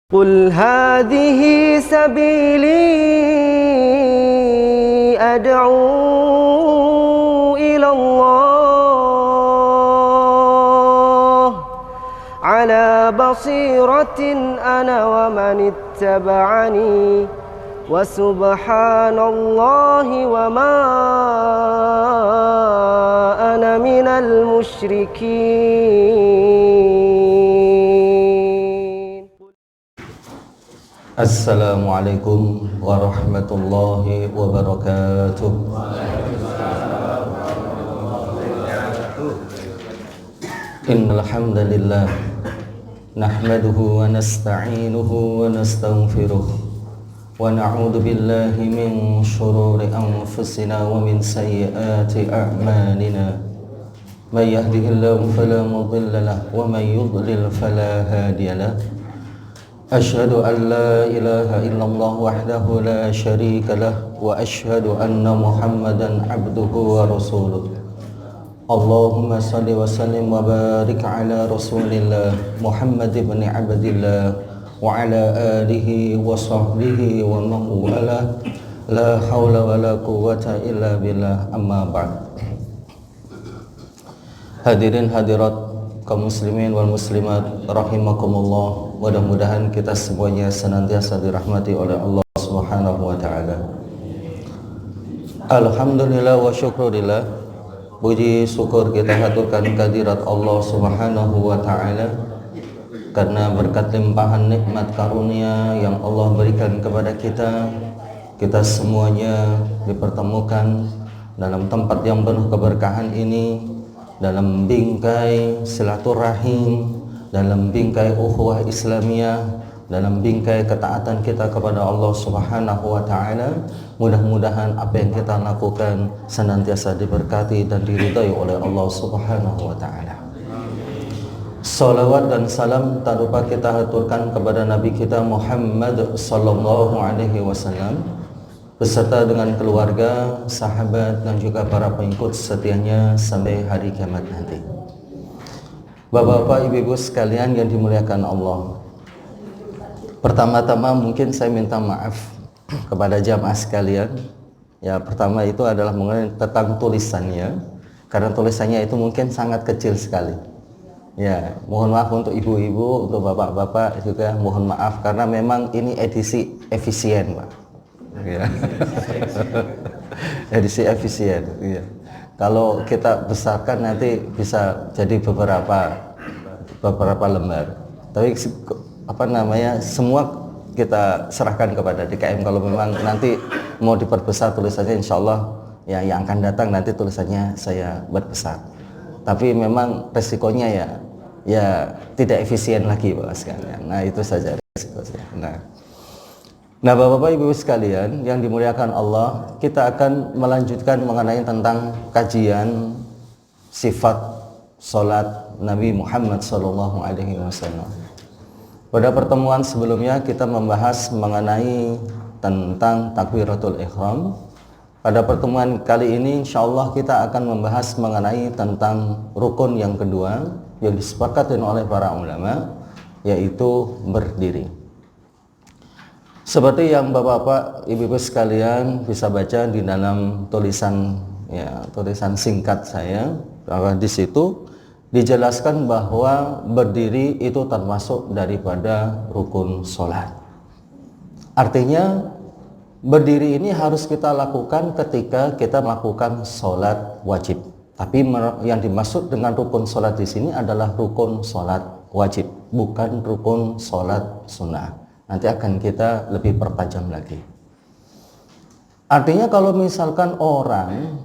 قل هذه سبيلي أدعو إلى الله على بصيرة أنا ومن اتبعني وسبحان الله وما أنا من المشركين. Assalamualaikum warahmatullahi wabarakatuh. Innal hamdalillah nahmaduhu wa nasta'inuhu wa nastaghfiruh wa na'udzu billahi min shururi anfusina wa min sayyiati a'malina. May yahdihillahu fala mudilla lahu wa may yudlil fala hadiya lahu. Asyhadu an la ilaha illallah wahdahu la syarika lah wa asyhadu anna Muhammadan abduhu wa rasuluh. Allahumma salli wa sallim wa barik ala Rasulillah Muhammad ibn Abdillah wa ala alihi wa sahbihi wa man wala. La haula wa la quwwata illa billah, amma ba'd. Hadirin hadirat kaum muslimin wal muslimat rahimakumullah. Mudah-mudahan kita semuanya senantiasa dirahmati oleh Allah Subhanahu wa taala. Alhamdulillah wa syukurillah. Puji syukur kita haturkan kehadirat Allah Subhanahu wa taala karena berkat limpahan nikmat karunia yang Allah berikan kepada kita, kita semuanya dipertemukan dalam tempat yang penuh keberkahan ini, dalam bingkai silaturahim, dalam bingkai ukhuwah Islamiyah, dalam bingkai ketaatan kita kepada Allah Subhanahu wa taala. Mudah-mudahan apa yang kita lakukan senantiasa diberkati dan diridai oleh Allah Subhanahu wa taala. Salawat dan salam tak lupa kita haturkan kepada Nabi kita Muhammad sallallahu alaihi wasallam beserta dengan keluarga, sahabat dan juga para pengikut setianya sampai hari kiamat nanti. Bapak-bapak, ibu-ibu sekalian yang dimuliakan Allah, pertama-tama mungkin saya minta maaf kepada jamaah sekalian. Ya, pertama itu adalah mengenai tentang tulisannya, karena tulisannya itu mungkin sangat kecil sekali. Ya, mohon maaf untuk ibu-ibu, untuk bapak-bapak juga mohon maaf karena memang ini edisi efisien, Pak. Ya. Edisi efisien. Ya. Kalau kita besarkan nanti bisa jadi beberapa lembar. Tapi semua kita serahkan kepada DKM. Kalau memang nanti mau diperbesar tulisannya, insya Allah ya yang akan datang nanti tulisannya saya berbesar. Tapi memang resikonya ya tidak efisien lagi, Pak sekalian. Nah, itu saja resikonya. Nah, Bapak-bapak, Ibu sekalian yang dimuliakan Allah, kita akan melanjutkan mengenai tentang kajian sifat salat Nabi Muhammad sallallahu alaihi wasallam. Pada pertemuan sebelumnya kita membahas mengenai tentang takbiratul ihram. Pada pertemuan kali ini insyaallah kita akan membahas mengenai tentang rukun yang kedua yang disepakati oleh para ulama, yaitu berdiri. Seperti yang Bapak-bapak, Ibu-ibu sekalian bisa baca di dalam tulisan singkat saya, bahwa di situ dijelaskan bahwa berdiri itu termasuk daripada rukun sholat. Artinya berdiri ini harus kita lakukan ketika kita melakukan sholat wajib. Tapi yang dimaksud dengan rukun sholat di sini adalah rukun sholat wajib, bukan rukun sholat sunnah. Nanti akan kita lebih pertajam lagi. Artinya kalau misalkan orang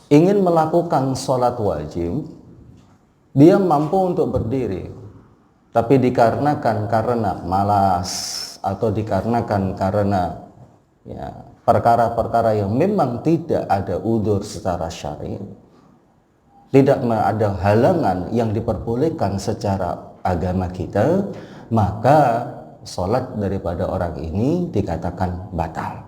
ingin melakukan sholat wajib, dia mampu untuk berdiri, tapi dikarenakan karena malas atau dikarenakan karena perkara-perkara yang memang tidak ada udzur secara syar'i, tidak ada halangan yang diperbolehkan secara agama kita, maka sholat daripada orang ini dikatakan batal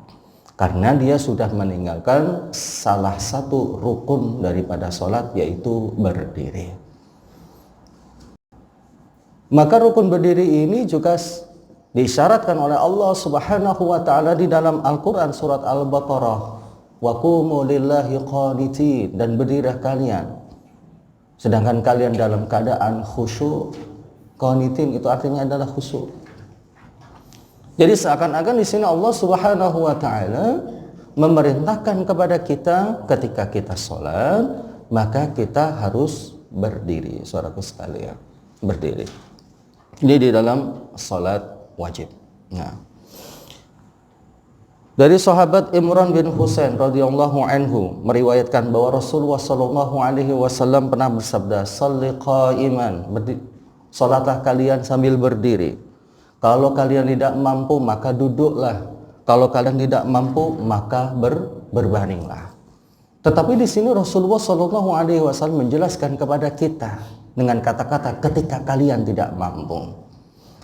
karena dia sudah meninggalkan salah satu rukun daripada sholat, yaitu berdiri. Maka rukun berdiri ini juga diisyaratkan oleh Allah Subhanahu wa taala di dalam Al-Qur'an surat Al-Baqarah, wa qumu lillahi qanitin, dan berdirilah kalian sedangkan kalian dalam keadaan khusyuk. Qanitin itu artinya adalah khusyuk. Jadi seakan-akan di sini Allah Subhanahu wa taala memerintahkan kepada kita ketika kita sholat, maka kita harus berdiri, saudaraku sekalian, berdiri. Ini di dalam sholat wajib. Nah, dari sahabat Imran bin Husain radhiyallahu anhu meriwayatkan bahwa Rasulullah sallallahu alaihi wasallam pernah bersabda, "Shalli qa'iman," salatlah kalian sambil berdiri. Kalau kalian tidak mampu maka duduklah. Kalau kalian tidak mampu maka berbaringlah. Tetapi di sini Rasulullah sallallahu alaihi wasallam menjelaskan kepada kita dengan kata-kata ketika kalian tidak mampu.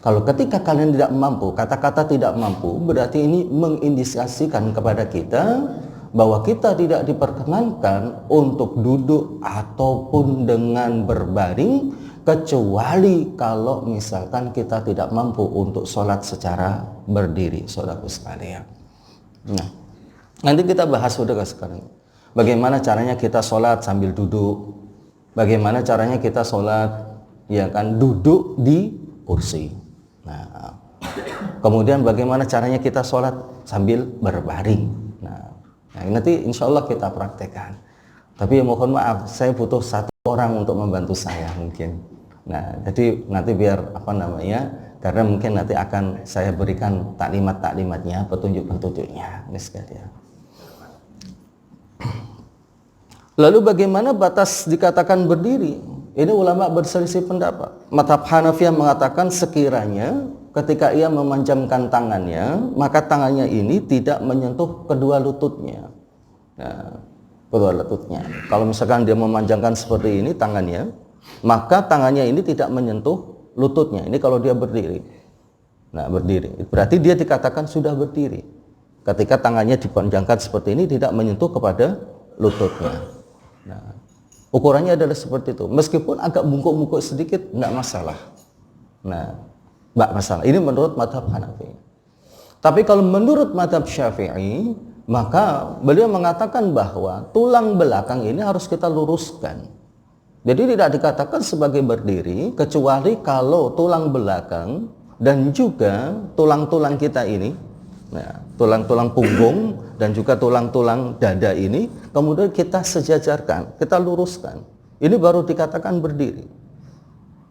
Kalau ketika kalian tidak mampu, kata-kata tidak mampu berarti ini mengindikasikan kepada kita bahwa kita tidak diperkenankan untuk duduk ataupun dengan berbaring, kecuali kalau misalkan kita tidak mampu untuk sholat secara berdiri, saudaraku sekalian. Nah, nanti kita bahas saudara sekarang. Bagaimana caranya kita sholat sambil duduk? Bagaimana caranya kita sholat ya kan duduk di kursi? Nah, kemudian bagaimana caranya kita sholat sambil berbaring? Nah, nanti insya Allah kita praktekkan. Tapi mohon maaf, saya butuh satu orang untuk membantu saya mungkin. Nah, jadi nanti biar karena mungkin nanti akan saya berikan taklimat-taklimatnya, petunjuk-petunjuknya, sekalian. Lalu bagaimana batas dikatakan berdiri? Ini ulama berselisih pendapat. Mazhab Hanafiyah mengatakan sekiranya ketika ia memanjangkan tangannya, maka tangannya ini tidak menyentuh kedua lututnya. Nah, kedua lututnya. Kalau misalkan dia memanjangkan seperti ini tangannya, maka tangannya ini tidak menyentuh lututnya. Ini kalau dia berdiri. Nah, berdiri. Berarti dia dikatakan sudah berdiri. Ketika tangannya dipanjangkan seperti ini tidak menyentuh kepada lututnya. Nah, ukurannya adalah seperti itu. Meskipun agak bungkuk-bungkuk sedikit, enggak masalah. Nah, enggak masalah. Ini menurut mazhab Hanafi. Tapi kalau menurut mazhab Syafi'i, maka beliau mengatakan bahwa tulang belakang ini harus kita luruskan. Jadi tidak dikatakan sebagai berdiri, kecuali kalau tulang belakang dan juga tulang-tulang kita ini, nah, tulang-tulang punggung dan juga tulang-tulang dada ini, kemudian kita sejajarkan, kita luruskan. Ini baru dikatakan berdiri.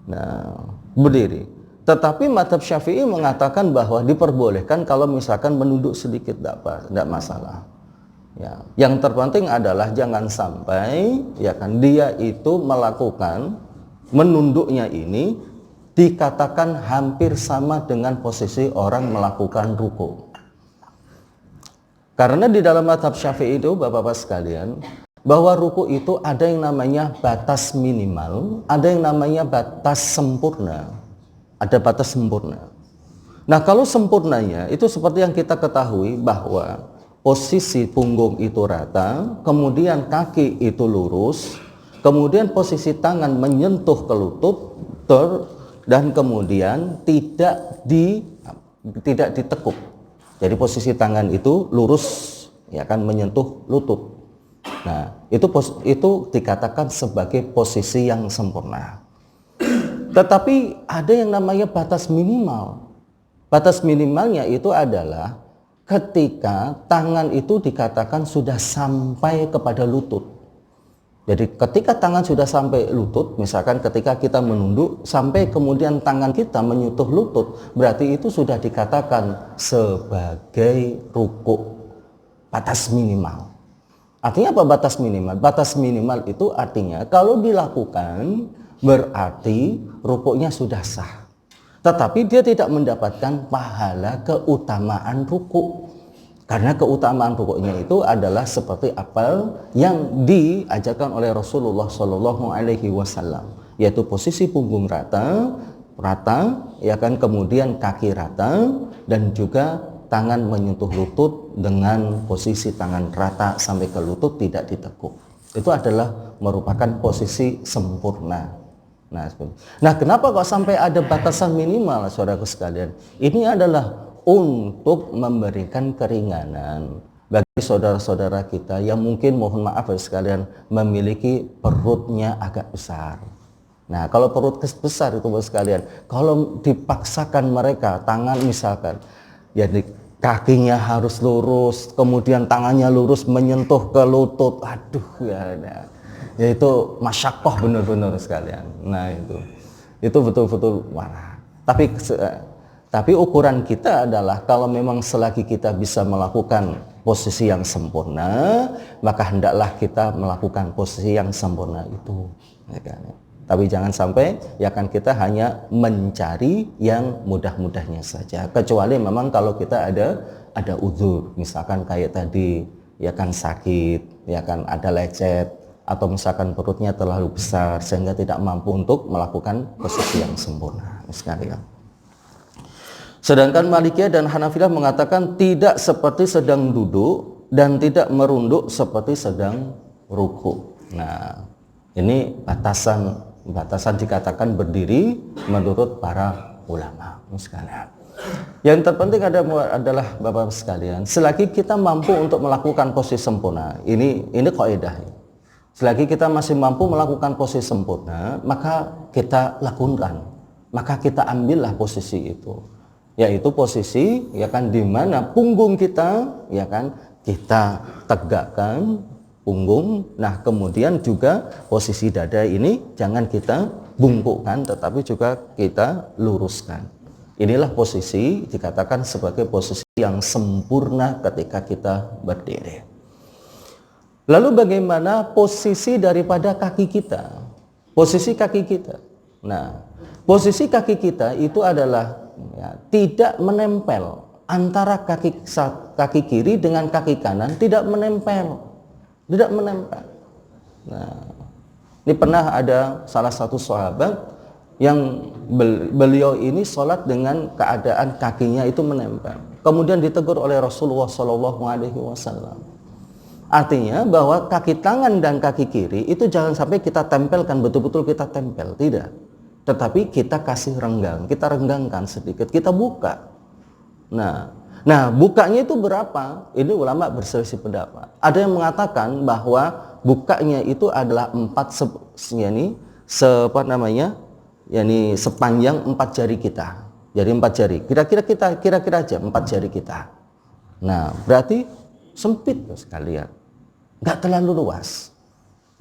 Nah, berdiri. Tetapi mazhab Syafi'i mengatakan bahwa diperbolehkan kalau misalkan menunduk sedikit, tidak masalah. Ya, yang terpenting adalah jangan sampai ya kan dia itu melakukan menunduknya ini dikatakan hampir sama dengan posisi orang melakukan ruku. Karena di dalam mazhab Syafi'i itu Bapak-bapak sekalian, bahwa ruku itu ada yang namanya batas minimal, ada yang namanya batas sempurna. Ada batas sempurna. Nah, kalau sempurnanya itu seperti yang kita ketahui bahwa posisi punggung itu rata, kemudian kaki itu lurus, kemudian posisi tangan menyentuh ke lutut, dan kemudian tidak ditekuk. Jadi posisi tangan itu lurus, ya kan, menyentuh lutut. Nah, itu dikatakan sebagai posisi yang sempurna. Tetapi ada yang namanya batas minimal. Batas minimalnya itu adalah ketika tangan itu dikatakan sudah sampai kepada lutut. Jadi ketika tangan sudah sampai lutut, misalkan ketika kita menunduk sampai kemudian tangan kita menyentuh lutut, berarti itu sudah dikatakan sebagai ruku. Batas minimal. Artinya apa batas minimal? Batas minimal itu artinya kalau dilakukan berarti rukuknya sudah sah. Tetapi dia tidak mendapatkan pahala keutamaan ruku. Karena keutamaan rukuknya itu adalah seperti apa yang diajarkan oleh Rasulullah Shallallahu Alaihi Wasallam, yaitu posisi punggung rata, ya kan, kemudian kaki rata, dan juga tangan menyentuh lutut dengan posisi tangan rata sampai ke lutut tidak ditekuk. Itu adalah merupakan posisi sempurna. Nah, kenapa kok sampai ada batasan minimal, saudaraku sekalian? Ini adalah untuk memberikan keringanan bagi saudara-saudara kita yang mungkin, mohon maaf ya sekalian, memiliki perutnya agak besar. Nah, kalau perut besar itu sekalian, kalau dipaksakan mereka tangan misalkan, ya kakinya harus lurus, kemudian tangannya lurus menyentuh ke lutut, aduh ya. Yaitu masyakoh benar-benar sekalian. Nah itu betul-betul wah. Tapi ukuran kita adalah kalau memang selagi kita bisa melakukan posisi yang sempurna, maka hendaklah kita melakukan posisi yang sempurna itu. Ya kan? Tapi jangan sampai ya kan kita hanya mencari yang mudah-mudahnya saja. Kecuali memang kalau kita ada uzur, misalkan kayak tadi ya kan sakit, ya kan ada lecet, atau misalkan perutnya terlalu besar sehingga tidak mampu untuk melakukan posisi yang sempurna sekalian. Sedangkan Malikiyah dan Hanafilah mengatakan tidak seperti sedang duduk dan tidak merunduk seperti sedang ruku. Nah, ini batasan dikatakan berdiri menurut para ulama sekalian. Yang terpenting adalah Bapak sekalian, selagi kita mampu untuk melakukan posisi sempurna, ini kaidah. Selagi kita masih mampu melakukan posisi sempurna, maka kita lakukan, maka kita ambillah posisi itu, yaitu posisi ya kan di mana punggung kita ya kan kita tegakkan punggung. Nah, kemudian juga posisi dada ini jangan kita bungkukkan, tetapi juga kita luruskan. Inilah posisi dikatakan sebagai posisi yang sempurna ketika kita berdiri. Lalu bagaimana posisi daripada kaki kita? Posisi kaki kita. Nah, posisi kaki kita itu adalah ya, tidak menempel antara kaki kiri dengan kaki kanan, tidak menempel. Nah, ini pernah ada salah satu sahabat yang beliau ini sholat dengan keadaan kakinya itu menempel. Kemudian ditegur oleh Rasulullah SAW. Artinya bahwa kaki tangan dan kaki kiri itu jangan sampai kita tempelkan, betul-betul kita tempel, tidak. Tetapi kita kasih renggang, kita renggangkan sedikit, kita buka. Nah, bukanya itu berapa? Ini ulama berselisih pendapat. Ada yang mengatakan bahwa bukanya itu adalah sepanjang 4 jari kita. Jadi 4 jari. Kira-kira aja 4 jari kita. Nah, berarti sempit sekalian. Nggak terlalu luas.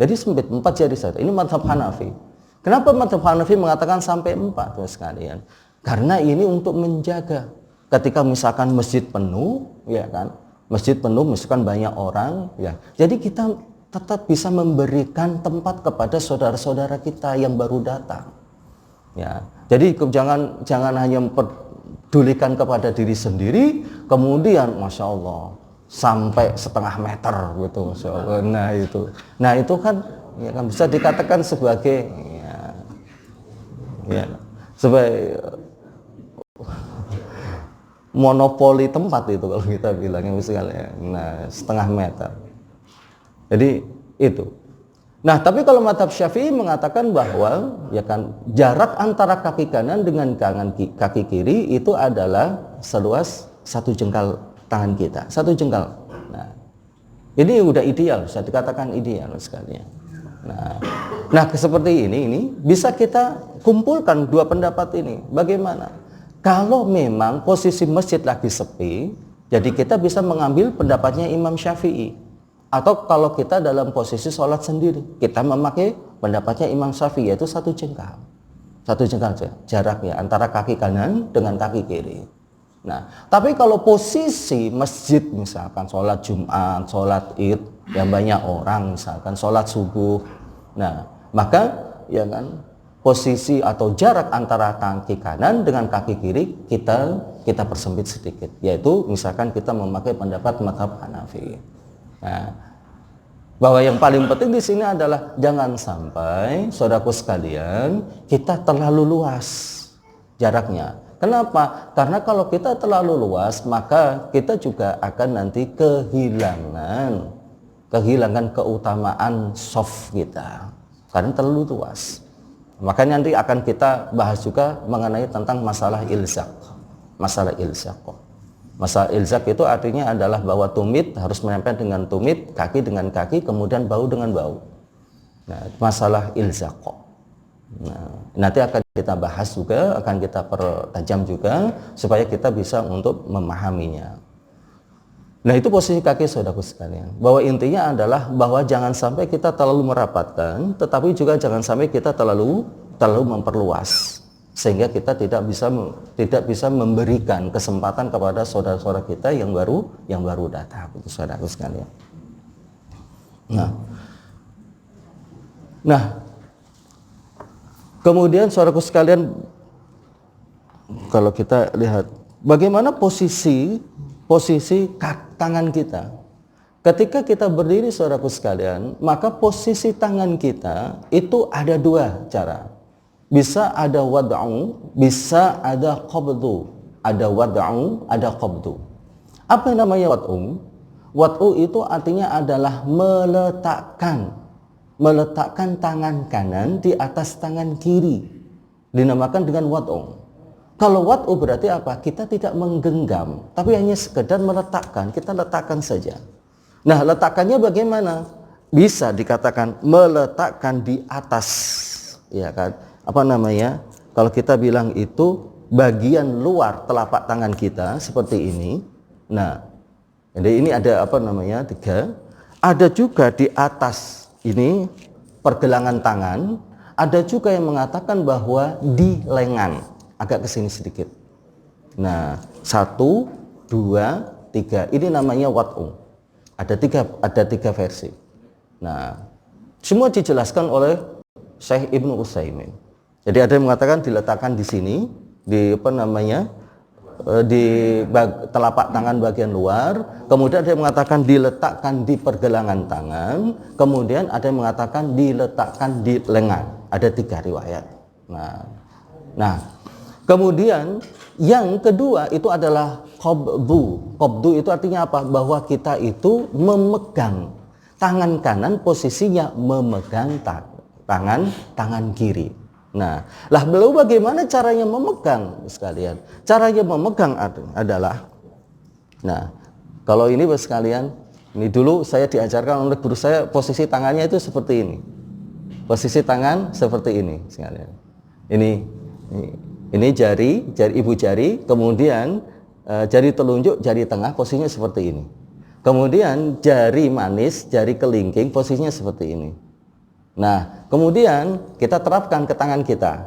Jadi sempit 4 jari saja. Ini mazhab Hanafi. Kenapa mazhab Hanafi mengatakan sampai 4 sekalian? Karena ini untuk menjaga ketika misalkan masjid penuh, ya kan? Masjid penuh misalkan banyak orang, ya. Jadi kita tetap bisa memberikan tempat kepada saudara-saudara kita yang baru datang. Ya. Jadi jangan hanya mempedulikan kepada diri sendiri, kemudian Masya Allah sampai setengah meter gitu. Nah itu kan ya kan bisa dikatakan sebagai sebagai monopoli tempat itu kalau kita bilangnya misalnya. Nah, setengah meter. Jadi itu. Nah, tapi kalau mazhab Syafi'i mengatakan bahwa ya kan jarak antara kaki kanan dengan kaki kiri itu adalah seluas 1 jengkal tangan kita, 1 jengkal. Nah, ini udah ideal, bisa dikatakan ideal sekali. Nah seperti ini bisa kita kumpulkan dua pendapat ini. Bagaimana? Kalau memang posisi masjid lagi sepi, jadi kita bisa mengambil pendapatnya Imam Syafi'i. Atau kalau kita dalam posisi sholat sendiri, kita memakai pendapatnya Imam Syafi'i, yaitu 1 jengkal. 1 jengkal jaraknya antara kaki kanan dengan kaki kiri. Nah, tapi kalau posisi masjid misalkan sholat Jumat, sholat Id, yang banyak orang misalkan sholat subuh, nah maka ya kan posisi atau jarak antara kaki kanan dengan kaki kiri kita persempit sedikit, yaitu misalkan kita memakai pendapat mazhab Hanafi. Nah, bahwa yang paling penting di sini adalah jangan sampai saudaraku sekalian kita terlalu luas jaraknya. Kenapa? Karena kalau kita terlalu luas, maka kita juga akan nanti kehilangan keutamaan soft kita. Karena terlalu luas. Makanya nanti akan kita bahas juga mengenai tentang masalah ilzaq. Masalah ilzaq. Masalah ilzaq itu artinya adalah bahwa tumit harus menempel dengan tumit, kaki dengan kaki, kemudian bau dengan bau. Nah, masalah ilzaq. Nah, nanti akan kita bahas juga, akan kita pertajam juga supaya kita bisa untuk memahaminya. Nah, itu posisi kaki saudaraku sekalian. Bahwa intinya adalah bahwa jangan sampai kita terlalu merapatkan, tetapi juga jangan sampai kita terlalu memperluas, sehingga kita tidak bisa memberikan kesempatan kepada saudara-saudara kita yang baru datang, itu saudaraku sekalian. Nah, kemudian saudaraku sekalian, kalau kita lihat bagaimana posisi tangan kita ketika kita berdiri, saudaraku sekalian, maka posisi tangan kita itu ada dua cara. Bisa ada wad'u, bisa ada qabdu. Ada wad'u, ada qabdu. Apa yang namanya wad'u? Wad'u itu artinya adalah meletakkan tangan kanan di atas tangan kiri, dinamakan dengan wad'u. Kalau wad'u berarti apa? Kita tidak menggenggam, tapi hanya sekedar meletakkan, kita letakkan saja. Nah, letakkannya bagaimana? Bisa dikatakan meletakkan di atas, ya kan? Apa namanya? Kalau kita bilang itu bagian luar telapak tangan kita seperti ini. Nah, jadi ini ada apa namanya? 3. Ada juga di atas ini pergelangan tangan. Ada juga yang mengatakan bahwa di lengan. Agak ke sini sedikit. Nah, 1, 2, 3. Ini namanya wad'u. Ada tiga versi. Nah, semua dijelaskan oleh Syekh Ibnu Utsaimin. Jadi ada yang mengatakan diletakkan di sini, di apa namanya? Di telapak tangan bagian luar. Kemudian ada yang mengatakan diletakkan di pergelangan tangan. Kemudian ada yang mengatakan diletakkan di lengan. Ada 3 riwayat. Nah, kemudian yang kedua itu adalah qabdu. Qabdu itu artinya apa? Bahwa kita itu memegang tangan kanan, posisinya memegang tangan kiri. Nah, lalu bagaimana caranya memegang sekalian? Caranya memegang adalah, nah, kalau ini sekalian, ini dulu saya diajarkan oleh guru saya, posisi tangannya itu seperti ini. Posisi tangan seperti ini sekalian. Ini jari ibu jari, kemudian jari telunjuk, jari tengah posisinya seperti ini. Kemudian jari manis, jari kelingking posisinya seperti ini. Nah, kemudian kita terapkan ke tangan kita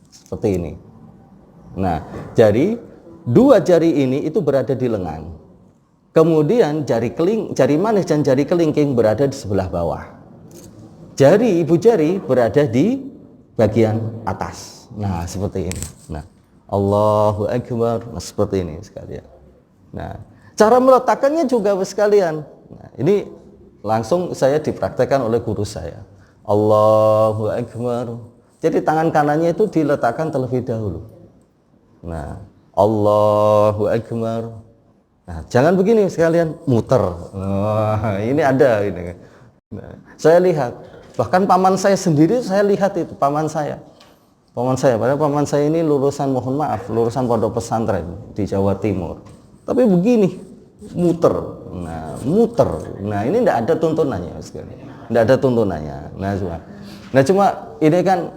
seperti ini. Nah, dua jari ini itu berada di lengan. Kemudian jari manis dan jari kelingking berada di sebelah bawah. Jari ibu jari berada di bagian atas. Nah, seperti ini. Nah, Allahu Akbar. Nah, seperti ini sekalian. Nah, cara meletakkannya juga sekalian. Nah, ini langsung saya dipraktekkan oleh guru saya. Allahu Akbar. Jadi tangan kanannya itu diletakkan terlebih dahulu. Nah, Allahu Akbar. Nah, jangan begini sekalian, muter. Nah, ini ada ini. Nah, saya lihat, bahkan paman saya sendiri saya lihat itu paman saya. Padahal paman saya ini lulusan pondok pesantren di Jawa Timur. Tapi begini, muter. Nah, ini tidak ada tuntunannya sekali. Tidak ada tuntunannya. Nah, cuma ini kan,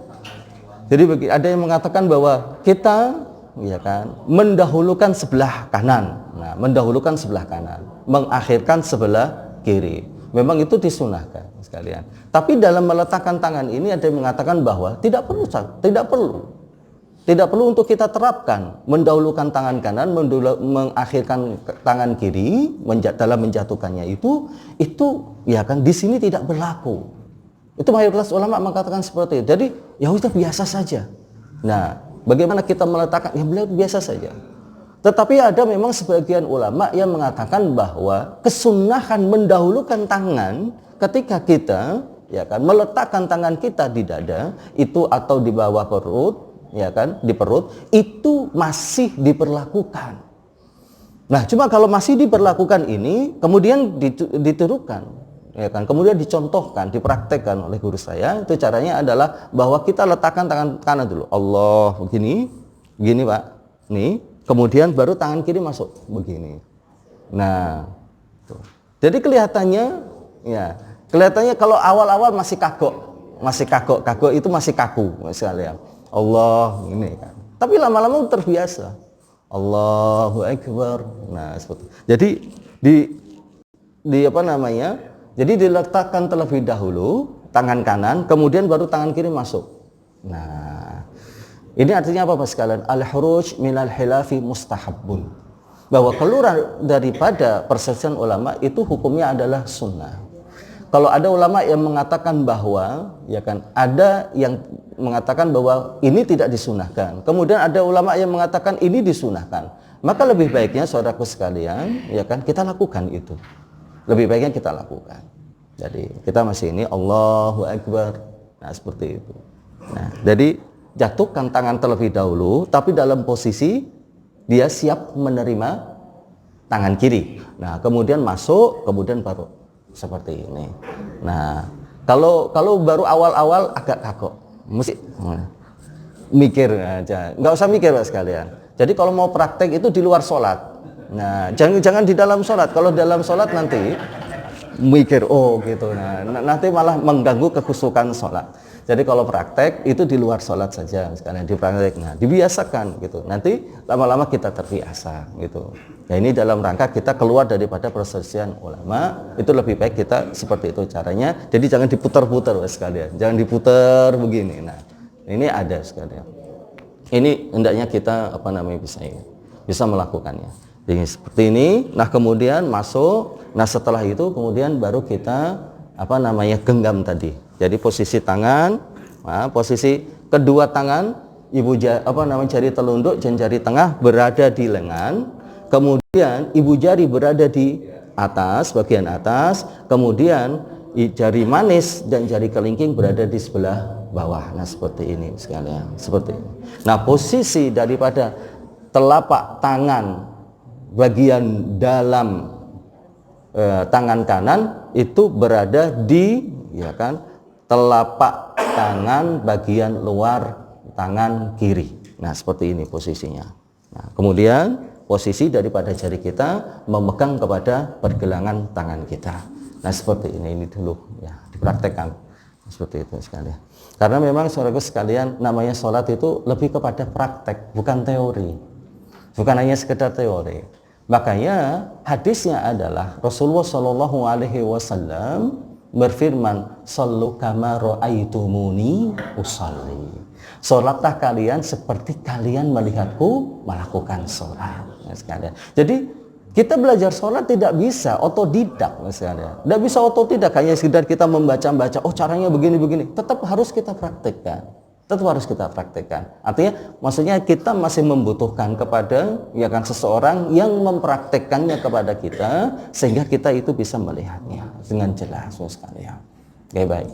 jadi ada yang mengatakan bahwa kita, ya kan, mendahulukan sebelah kanan. Nah, mendahulukan sebelah kanan, mengakhirkan sebelah kiri. Memang itu disunahkan sekalian. Tapi dalam meletakkan tangan ini ada yang mengatakan bahwa tidak perlu untuk kita terapkan mendahulukan tangan kanan, mengakhirkan tangan kiri dalam menjatuhkannya itu ya kan di sini tidak berlaku. Itu mayoritas ulama mengatakan seperti itu. Jadi ya sudah biasa saja. Nah, bagaimana kita meletakkan? Ya biasa saja. Tetapi ada memang sebagian ulama yang mengatakan bahwa kesunahan mendahulukan tangan ketika kita ya kan meletakkan tangan kita di dada itu atau di bawah perut, ya kan, di perut itu masih diperlakukan. Nah, cuma kalau masih diperlakukan ini kemudian ditirukan ya kan. Kemudian dicontohkan, dipraktekkan oleh guru saya. Itu caranya adalah bahwa kita letakkan tangan kanan dulu. Allah begini, begini Pak. Nih, kemudian baru tangan kiri masuk begini. Nah, tuh. Jadi kelihatannya kalau awal-awal masih kagok itu masih kaku sekalian. Allah ini kan. Tapi lama-lama terbiasa. Allahu Akbar. Nah, seperti. Jadi di apa namanya? Jadi diletakkan terlebih dahulu tangan kanan, kemudian baru tangan kiri masuk. Nah, ini artinya apa Pak sekalian? Al-khuruj minal khilafi mustahabun. Bahwa keluar daripada perselisihan ulama itu hukumnya adalah sunnah. Kalau ada ulama yang mengatakan bahwa, ya kan, ada yang mengatakan bahwa ini tidak disunahkan. Kemudian ada ulama yang mengatakan ini disunahkan. Maka lebih baiknya saudaraku sekalian, ya kan, kita lakukan itu. Lebih baiknya kita lakukan. Jadi kita masih ini Allahu Akbar. Nah, seperti itu. Nah, jadi jatuhkan tangan terlebih dahulu, tapi dalam posisi dia siap menerima tangan kiri. Nah, kemudian masuk, kemudian baru seperti ini. Nah, kalau baru awal-awal agak kaku, mesti mikir aja. Nggak usah mikir Pak sekalian. Jadi kalau mau praktek itu di luar sholat. Nah, jangan di dalam sholat. Kalau dalam sholat nanti mikir, oh gitu. Nah, nanti malah mengganggu kekhusyukan sholat. Jadi kalau praktek itu di luar sholat saja sekalian dipraktek. Nah, dibiasakan gitu. Nanti lama-lama kita terbiasa gitu. Ya ini dalam rangka kita keluar daripada perselisihan ulama. Itu lebih baik kita seperti itu caranya. Jadi jangan diputar-putar sekalian. Jangan diputar begini. Nah, ini ada sekalian. Ini hendaknya kita bisa melakukannya. Jadi seperti ini. Nah, kemudian masuk. Nah, setelah itu kemudian baru kita genggam tadi. Jadi posisi tangan, posisi kedua tangan jari telunjuk dan jari tengah berada di lengan. Kemudian ibu jari berada di atas, bagian atas. Kemudian jari manis dan jari kelingking berada di sebelah bawah. Nah, seperti ini sekalian, seperti ini. Nah, posisi daripada telapak tangan bagian dalam tangan kanan itu berada di telapak tangan bagian luar tangan kiri. Nah, seperti ini posisinya. Nah, kemudian posisi daripada jari kita memegang kepada pergelangan tangan kita. Nah, seperti ini dulu ya, dipraktekkan seperti itu sekalian. Karena memang saudaraku sekalian, namanya sholat itu lebih kepada praktek, bukan teori. Bukan hanya sekedar teori. Makanya hadisnya adalah Rasulullah Shallallahu Alaihi Wasallam berfirman, "Shallu kama ra'aitumuni usalli." Sholatlah kalian seperti kalian melihatku melakukan sholat. Sekalian. Jadi kita belajar sholat tidak bisa otodidak, misalnya. Tidak bisa otodidak hanya sekedar kita membaca-baca. Oh, caranya begini-begini. Tetap harus kita praktekkan. Artinya, maksudnya kita masih membutuhkan kepada seseorang yang mempraktekkannya kepada kita sehingga kita itu bisa melihatnya dengan jelas sekalian. Oke, baik.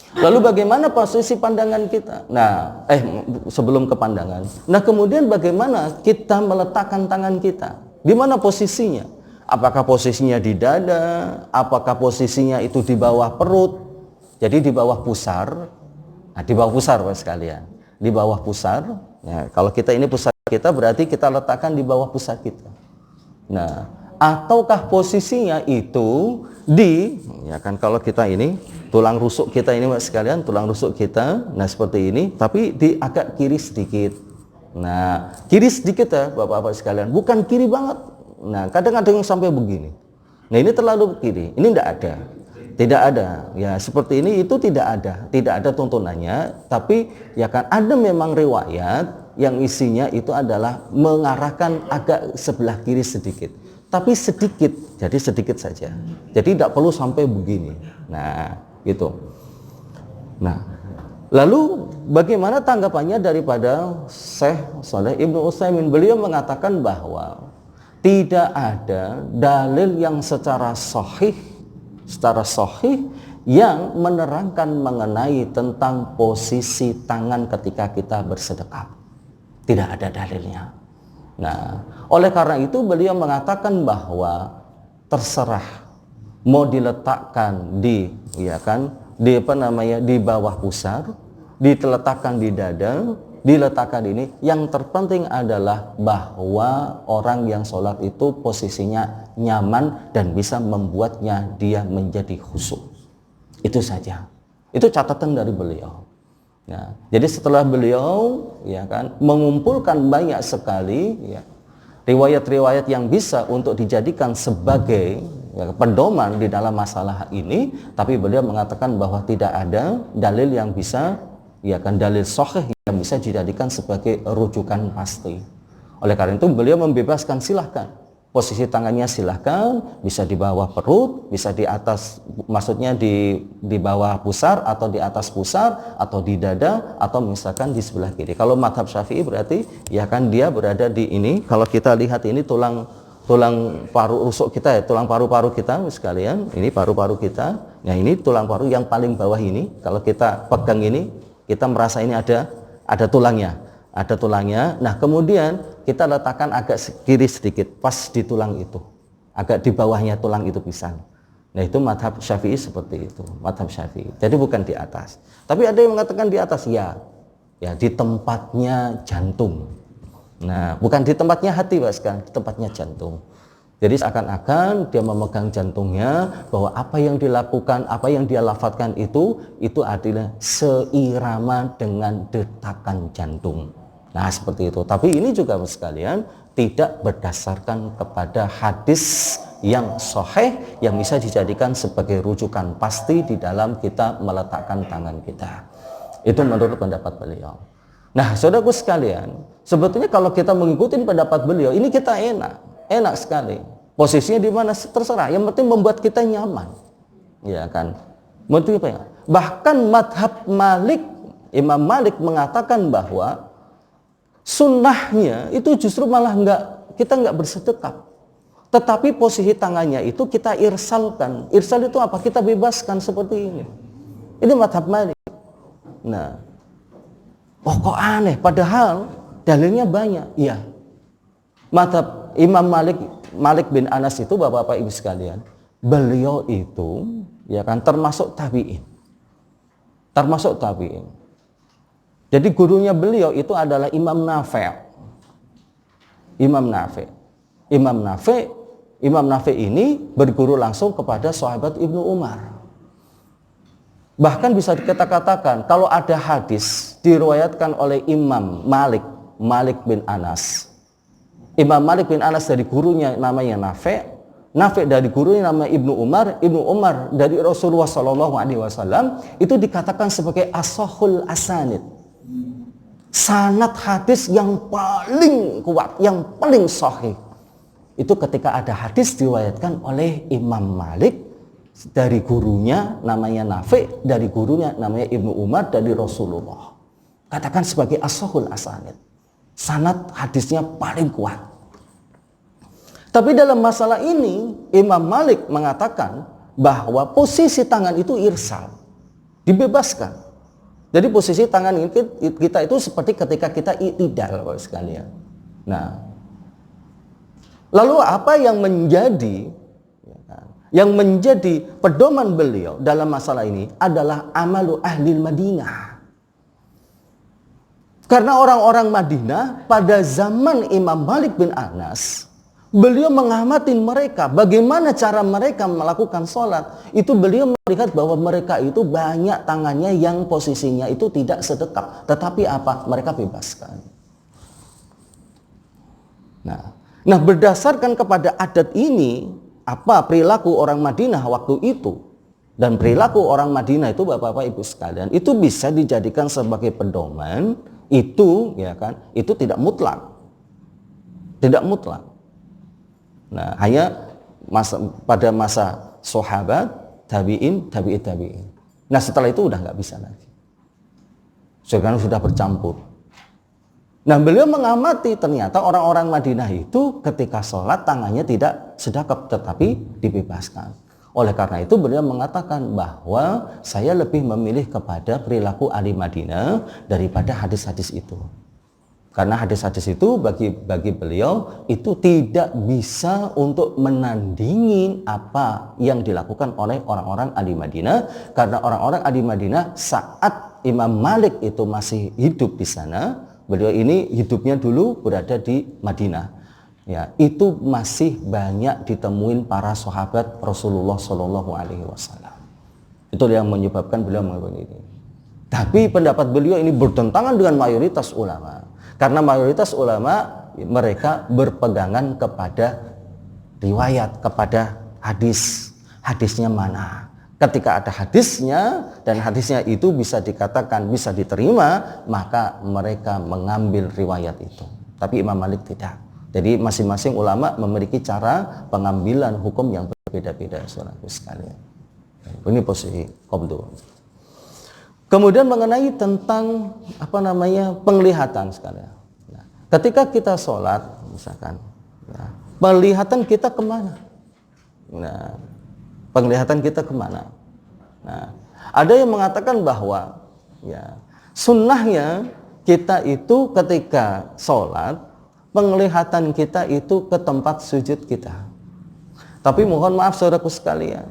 Lalu bagaimana posisi pandangan kita? Nah, sebelum ke pandangan. Nah, kemudian bagaimana kita meletakkan tangan kita? Di mana posisinya? Apakah posisinya di dada? Apakah posisinya itu di bawah perut? Jadi di bawah pusar? Nah, di bawah pusar Pak sekalian. Di bawah pusar. Ya, kalau kita ini pusar kita berarti kita letakkan di bawah pusar kita. Nah, ataukah posisinya itu di kalau kita ini tulang rusuk kita ini Pak sekalian, tulang rusuk kita. Nah, seperti ini tapi di agak kiri sedikit. Nah, kiri sedikit ya Bapak-bapak sekalian, bukan kiri banget. Nah, kadang-kadang sampai begini. Nah, ini terlalu kiri. Ini tidak ada. Ya, seperti ini itu tidak ada tuntunannya, tapi ada memang riwayat yang isinya itu adalah mengarahkan agak sebelah kiri sedikit. Tapi sedikit, jadi sedikit saja. Jadi tidak perlu sampai begini. Nah, gitu. Nah, lalu bagaimana tanggapannya daripada Syekh Shalih Ibnu Utsaimin? Beliau mengatakan bahwa tidak ada dalil yang secara sahih yang menerangkan mengenai tentang posisi tangan ketika kita bersedekap. Tidak ada dalilnya. Nah, oleh karena itu beliau mengatakan bahwa terserah mau diletakkan di, ya kan, di apa namanya, di bawah pusar, diletakkan di dada, diletakkan ini, yang terpenting adalah bahwa orang yang sholat itu posisinya nyaman dan bisa membuatnya dia menjadi khusyuk. Itu saja. Itu catatan dari beliau. Nah, jadi setelah beliau, ya kan, mengumpulkan banyak sekali, ya, riwayat-riwayat yang bisa untuk dijadikan sebagai, ya, pedoman di dalam masalah ini, tapi beliau mengatakan bahwa tidak ada dalil yang bisa, ya kan, dalil sahih yang bisa dijadikan sebagai rujukan pasti. Oleh karena itu beliau membebaskan, silahkan. Posisi tangannya silahkan, bisa di bawah perut, bisa di atas, maksudnya di bawah pusar, atau di atas pusar, atau di dada, atau misalkan di sebelah kiri. Kalau madhab Syafi'i berarti, ya kan, dia berada di ini. Kalau kita lihat ini tulang paru rusuk kita, ya, tulang paru-paru kita sekalian, ini paru-paru kita. Nah, ini tulang paru yang paling bawah ini. Kalau kita pegang ini, kita merasa ini ada tulangnya. Ada tulangnya. Nah, kemudian kita letakkan agak kiri sedikit, pas di tulang itu, agak di bawahnya tulang itu pisang. Nah, itu madhab Syafi'i seperti itu, madhab Syafi'i. Jadi bukan di atas. Tapi ada yang mengatakan di atas, ya di tempatnya jantung. Nah, bukan di tempatnya hati, Pak, sekarang di tempatnya jantung. Jadi seakan-akan dia memegang jantungnya, bahwa apa yang dilakukan, apa yang dia lafadzkan itu adalah seirama dengan detakan jantung. Nah, seperti itu. Tapi ini juga sekalian tidak berdasarkan kepada hadis yang sahih yang bisa dijadikan sebagai rujukan pasti di dalam kita meletakkan tangan kita. Itu menurut pendapat beliau. Nah, saudaraku sekalian, sebetulnya kalau kita mengikuti pendapat beliau, ini kita enak sekali. Posisinya di mana terserah, yang penting membuat kita nyaman. Ya kan? Bahkan madhab Malik, Imam Malik mengatakan bahwa sunnahnya itu justru malah kita nggak bersedekap, tetapi posisi tangannya itu kita irsalkan. Irsal itu apa? Kita bebaskan seperti ini. Ini madhab Malik. Nah, kok aneh? Padahal dalilnya banyak. Iya. Madhab Imam Malik bin Anas itu, bapak-bapak ibu sekalian, beliau itu, ya kan, termasuk tabi'in. Jadi gurunya beliau itu adalah Imam Nafi'. Imam Nafi' ini berguru langsung kepada sahabat Ibnu Umar. Bahkan bisa kita katakan kalau ada hadis diriwayatkan oleh Imam Malik bin Anas. Imam Malik bin Anas dari gurunya namanya Nafi' dari gurunya namanya Ibnu Umar dari Rasulullah SAW, itu dikatakan sebagai ashahul asanid. Sanad hadis yang paling kuat, yang paling sahih. Itu ketika ada hadis diriwayatkan oleh Imam Malik dari gurunya namanya Nafi', dari gurunya namanya Ibnu Umar dari Rasulullah. Katakan sebagai ashahul asanid. Sanad hadisnya paling kuat. Tapi dalam masalah ini Imam Malik mengatakan bahwa posisi tangan itu irsal, dibebaskan. Jadi posisi tangan kita itu seperti ketika kita i'tidal, Bapak sekalian. Nah, lalu apa yang menjadi pedoman beliau dalam masalah ini adalah amalu ahli Madinah. Karena orang-orang Madinah pada zaman Imam Malik bin Anas, beliau mengamati mereka, bagaimana cara mereka melakukan sholat. Itu beliau melihat bahwa mereka itu banyak tangannya yang posisinya itu tidak sedekap. Tetapi apa? Mereka bebaskan. Nah, berdasarkan kepada adat ini, apa perilaku orang Madinah waktu itu, dan perilaku orang Madinah itu, bapak-bapak ibu sekalian, itu bisa dijadikan sebagai pedoman. Itu, ya kan, itu tidak mutlak. Nah, hanya pada masa sahabat, tabi'in. Nah, setelah itu udah nggak bisa lagi. Sekarang sudah bercampur. Nah, beliau mengamati ternyata orang-orang Madinah itu ketika sholat tangannya tidak sedekap, tetapi dibebaskan. Oleh karena itu beliau mengatakan bahwa saya lebih memilih kepada perilaku ahli Madinah daripada hadis-hadis itu. Karena hadis-hadis itu bagi beliau itu tidak bisa untuk menandingi apa yang dilakukan oleh orang-orang ahli Madinah, karena orang-orang ahli Madinah saat Imam Malik itu masih hidup di sana, beliau ini hidupnya dulu berada di Madinah. Ya, itu masih banyak ditemuin para sahabat Rasulullah Shallallahu Alaihi Wasallam. Itu yang menyebabkan beliau melakukan ini. Tapi pendapat beliau ini bertentangan dengan mayoritas ulama, karena mayoritas ulama mereka berpegangan kepada riwayat, kepada hadis. Hadisnya mana? Ketika ada hadisnya dan hadisnya itu bisa dikatakan bisa diterima, maka mereka mengambil riwayat itu. Tapi Imam Malik tidak. Jadi masing-masing ulama memiliki cara pengambilan hukum yang berbeda-beda, saudaraku sekalian. Ini posisi qabdu. Kemudian mengenai tentang penglihatan sekalian. Nah, ketika kita sholat, misalkan, nah, penglihatan kita kemana? Nah, penglihatan kita kemana? Nah, ada yang mengatakan bahwa ya sunnahnya kita itu ketika sholat penglihatan kita itu ke tempat sujud kita. Tapi mohon maaf saudaraku sekalian,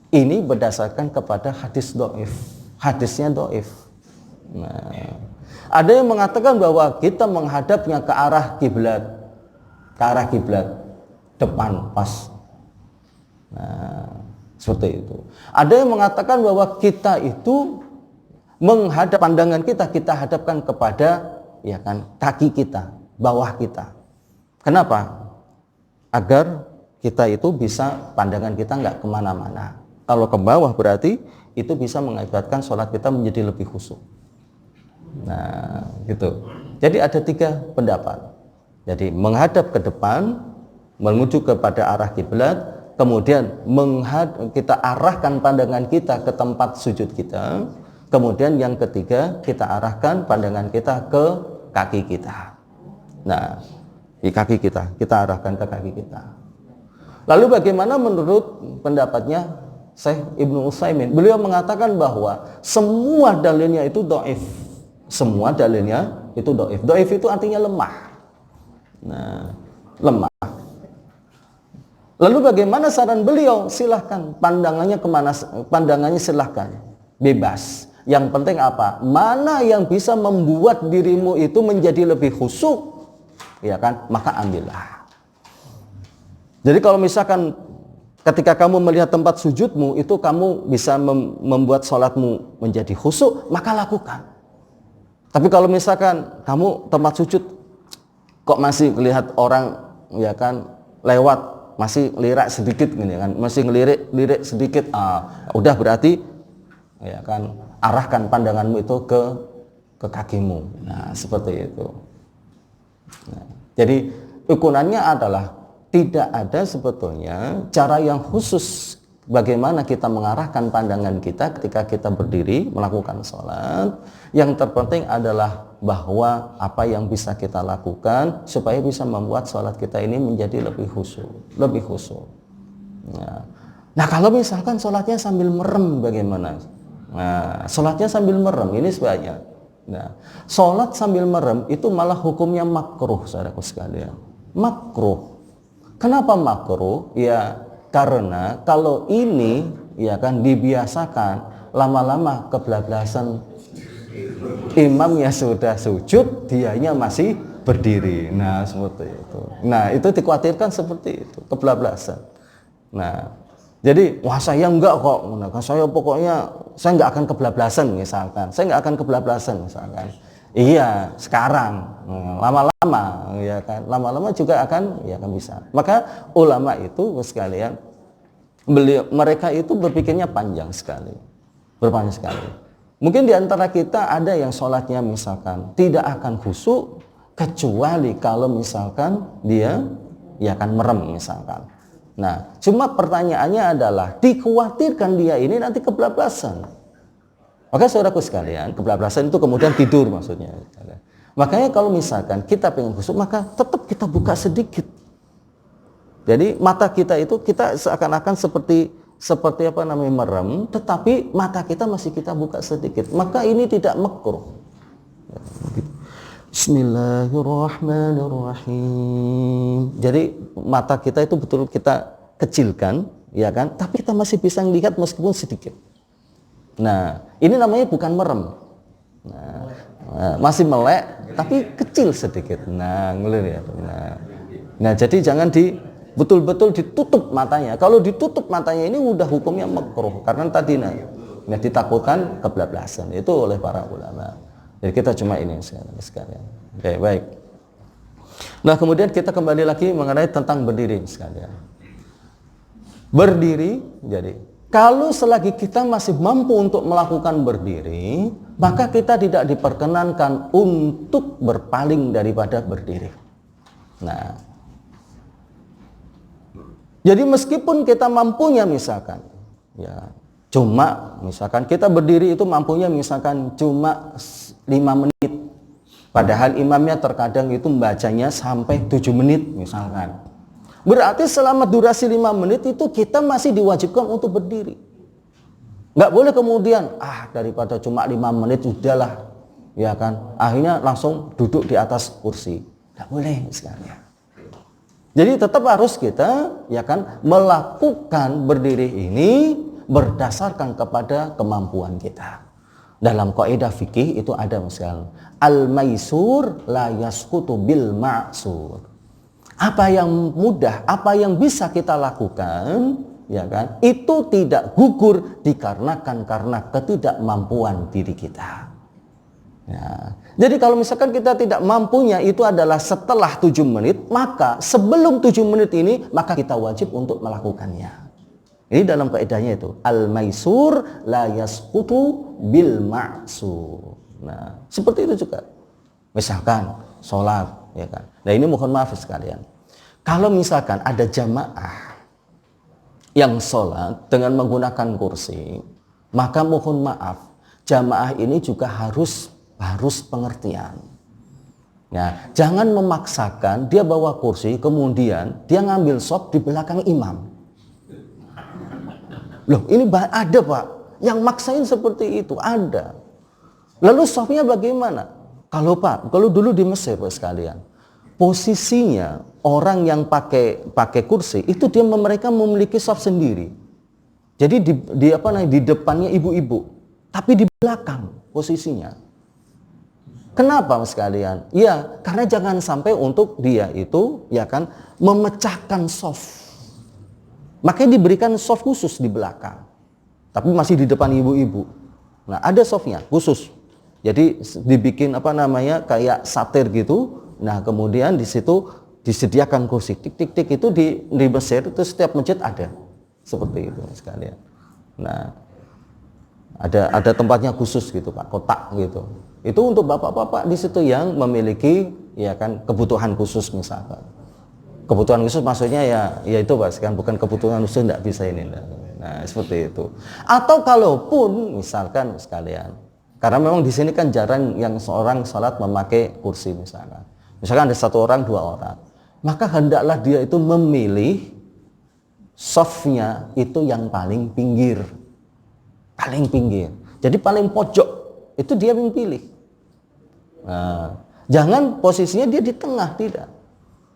ini berdasarkan kepada hadis dhaif. Hadisnya dhaif. Nah, ada yang mengatakan bahwa kita menghadapnya ke arah kiblat depan pas. Nah, seperti itu. Ada yang mengatakan bahwa kita itu menghadap pandangan kita hadapkan kepada ya kan kaki kita, bawah kita. Kenapa? Agar kita itu bisa pandangan kita nggak kemana-mana. Kalau ke bawah berarti itu bisa mengakibatkan sholat kita menjadi lebih khusyuk. Nah, gitu. Jadi ada 3 pendapat. Jadi menghadap ke depan, menuju kepada arah kiblat, kemudian kita arahkan pandangan kita ke tempat sujud kita, kemudian yang ketiga kita arahkan pandangan kita ke kaki kita. Nah, di kaki kita arahkan ke kaki kita. Lalu bagaimana menurut pendapatnya Syekh Ibnu Utsaimin? Beliau mengatakan bahwa semua dalilnya itu dhaif. Semua dalilnya itu dhaif. Dhaif itu artinya lemah. Nah, lemah. Lalu bagaimana saran beliau? Silahkan pandangannya kemana? Pandangannya silahkan, bebas. Yang penting apa? Mana yang bisa membuat dirimu itu menjadi lebih khusyuk, ya kan? Maka ambillah. Jadi kalau misalkan ketika kamu melihat tempat sujudmu itu kamu bisa membuat sholatmu menjadi khusyuk, maka lakukan. Tapi kalau misalkan kamu tempat sujud kok masih lihat orang ya kan lewat, masih lirik sedikit gini kan, masih ngelirik sedikit, udah berarti ya kan arahkan pandanganmu itu ke kakimu. Nah, seperti itu. Nah, jadi ukurannya adalah tidak ada sebetulnya cara yang khusus bagaimana kita mengarahkan pandangan kita ketika kita berdiri melakukan sholat. Yang terpenting adalah bahwa apa yang bisa kita lakukan supaya bisa membuat sholat kita ini menjadi lebih khusyuk, lebih khusyuk. Nah, kalau misalkan sholatnya sambil merem bagaimana? Nah, sholatnya sambil merem ini sebaiknya. Nah, sholat sambil merem itu malah hukumnya makruh, saudaraku sekalian. Makruh. Kenapa makruh? Ya karena kalau ini ya kan dibiasakan, lama-lama kebablasan, imamnya sudah sujud, dianya masih berdiri. Nah, seperti itu. Nah, itu dikhawatirkan seperti itu, kebablasan. Nah, jadi wah saya enggak kok, saya pokoknya saya enggak akan kebablasan misalkan. Saya enggak akan kebablasan misalkan. Iya, sekarang lama-lama ya kan, lama-lama juga akan ya kan bisa. Maka ulama itu sekalian, mereka itu berpikirnya panjang sekali, berpanjang sekali. Mungkin di antara kita ada yang sholatnya misalkan tidak akan khusyuk kecuali kalau misalkan dia ya kan merem misalkan. Nah, cuma pertanyaannya adalah dikhawatirkan dia ini nanti kebablasan. Maka saudaraku sekalian, kebablasan itu kemudian tidur maksudnya. Makanya kalau misalkan kita pengen khusyuk, maka tetap kita buka sedikit. Jadi mata kita itu kita seakan-akan seperti merem, tetapi mata kita masih kita buka sedikit. Maka ini tidak makruh. Bismillahirrahmanirrahim. Jadi mata kita itu betul kita kecilkan, ya kan? Tapi kita masih bisa melihat meskipun sedikit. Nah, ini namanya bukan merem. Masih melek, tapi kecil sedikit. Nah, ngelihat. Nah, jadi jangan betul-betul ditutup matanya. Kalau ditutup matanya ini udah hukumnya makruh karena tadi ditakutkan kebablasan itu oleh para ulama. Jadi kita cuma ini sekalian. Oke, baik. Nah, kemudian kita kembali lagi mengenai tentang berdiri sekalian. Berdiri, jadi kalau selagi kita masih mampu untuk melakukan berdiri, maka kita tidak diperkenankan untuk berpaling daripada berdiri. Nah, jadi meskipun kita mampunya misalkan, ya cuma misalkan kita berdiri itu mampunya misalkan cuma 5 menit. Padahal imamnya terkadang itu membacanya sampai 7 menit misalkan. Berarti selama durasi 5 menit itu kita masih diwajibkan untuk berdiri. Nggak boleh kemudian, daripada cuma 5 menit udahlah, ya kan. Akhirnya langsung duduk di atas kursi. Nggak boleh sekalian. Jadi tetap harus kita, ya kan, melakukan berdiri ini berdasarkan kepada kemampuan kita. Dalam kaidah fikih itu ada misalnya al-maisur la yasqutu bil ma'sur. Apa yang mudah, apa yang bisa kita lakukan, ya kan? Itu tidak gugur dikarenakan karena ketidakmampuan diri kita. Ya. Jadi kalau misalkan kita tidak mampunya itu adalah setelah 7 menit, maka sebelum 7 menit ini maka kita wajib untuk melakukannya. Ini dalam kaidahnya itu al-maisur la yasqutu bil ma'sur. Nah, seperti itu juga. Misalkan sholat, ya kan. Nah, ini mohon maaf sekalian. Kalau misalkan ada jamaah yang sholat dengan menggunakan kursi, maka mohon maaf, jamaah ini juga harus pengertian. Ya, jangan memaksakan dia bawa kursi kemudian dia ngambil shop di belakang imam. Loh, ini ada Pak, yang maksain seperti itu, ada. Lalu softnya bagaimana? Kalau dulu di Mesir Pak sekalian, posisinya orang yang pakai kursi itu mereka memiliki soft sendiri. Jadi di depannya ibu-ibu, tapi di belakang posisinya. Kenapa Mas sekalian? Ya, karena jangan sampai untuk dia itu ya kan memecahkan soft. Makanya diberikan soft khusus di belakang. Tapi masih di depan ibu-ibu. Nah, ada softnya khusus. Jadi dibikin kayak satir gitu. Nah, kemudian di situ disediakan kursi. Tik itu di Mesir itu setiap masjid ada. Seperti itu sekalian. Nah, ada tempatnya khusus gitu Pak, kotak gitu. Itu untuk bapak-bapak di situ yang memiliki ya kan kebutuhan khusus misalkan. Kebutuhan khusus maksudnya ya itu Pak, kan bukan kebutuhan khusus enggak bisa ini. Nah, seperti itu. Atau kalaupun misalkan sekalian, karena memang di sini kan jarang yang seorang salat memakai kursi misalkan. Misalkan ada 1 orang, 2 orang. Maka hendaklah dia itu memilih softnya itu yang paling pinggir. Paling pinggir. Jadi paling pojok itu dia yang pilih. Nah, jangan posisinya dia di tengah, tidak.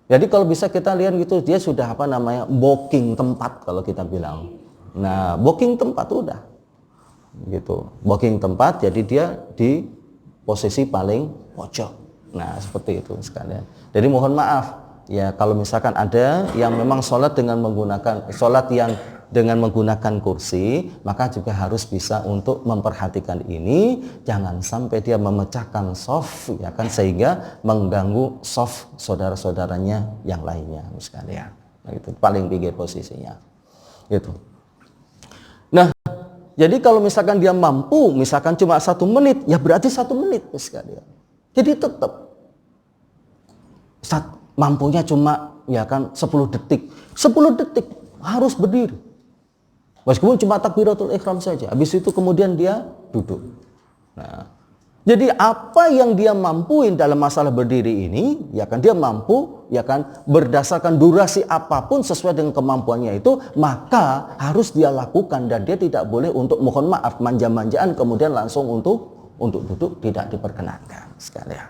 Jadi kalau bisa kita lihat gitu, dia sudah booking tempat kalau kita bilang. Nah, booking tempat udah. Gitu. Booking tempat, jadi dia di posisi paling pojok. Nah, seperti itu sekalian. Jadi mohon maaf, ya kalau misalkan ada yang memang sholat dengan menggunakan kursi, maka juga harus bisa untuk memperhatikan ini, jangan sampai dia memecahkan shaf, ya kan, sehingga mengganggu shaf saudara-saudaranya yang lainnya sekalian. Nah, itu paling pinggir posisinya. Gitu. Nah, jadi kalau misalkan dia mampu, misalkan cuma 1 menit, ya berarti 1 menit sekalian. Jadi tetap mampunya cuma ya kan 10 detik. 10 detik harus berdiri. Meskipun cuma takbiratul ihram saja. Habis itu kemudian dia duduk. Nah, jadi apa yang dia mampuin dalam masalah berdiri ini, ya kan dia mampu, ya kan berdasarkan durasi apapun sesuai dengan kemampuannya itu, maka harus dia lakukan dan dia tidak boleh untuk mohon maaf manja-manjaan kemudian langsung untuk duduk, tidak diperkenankan sekalian.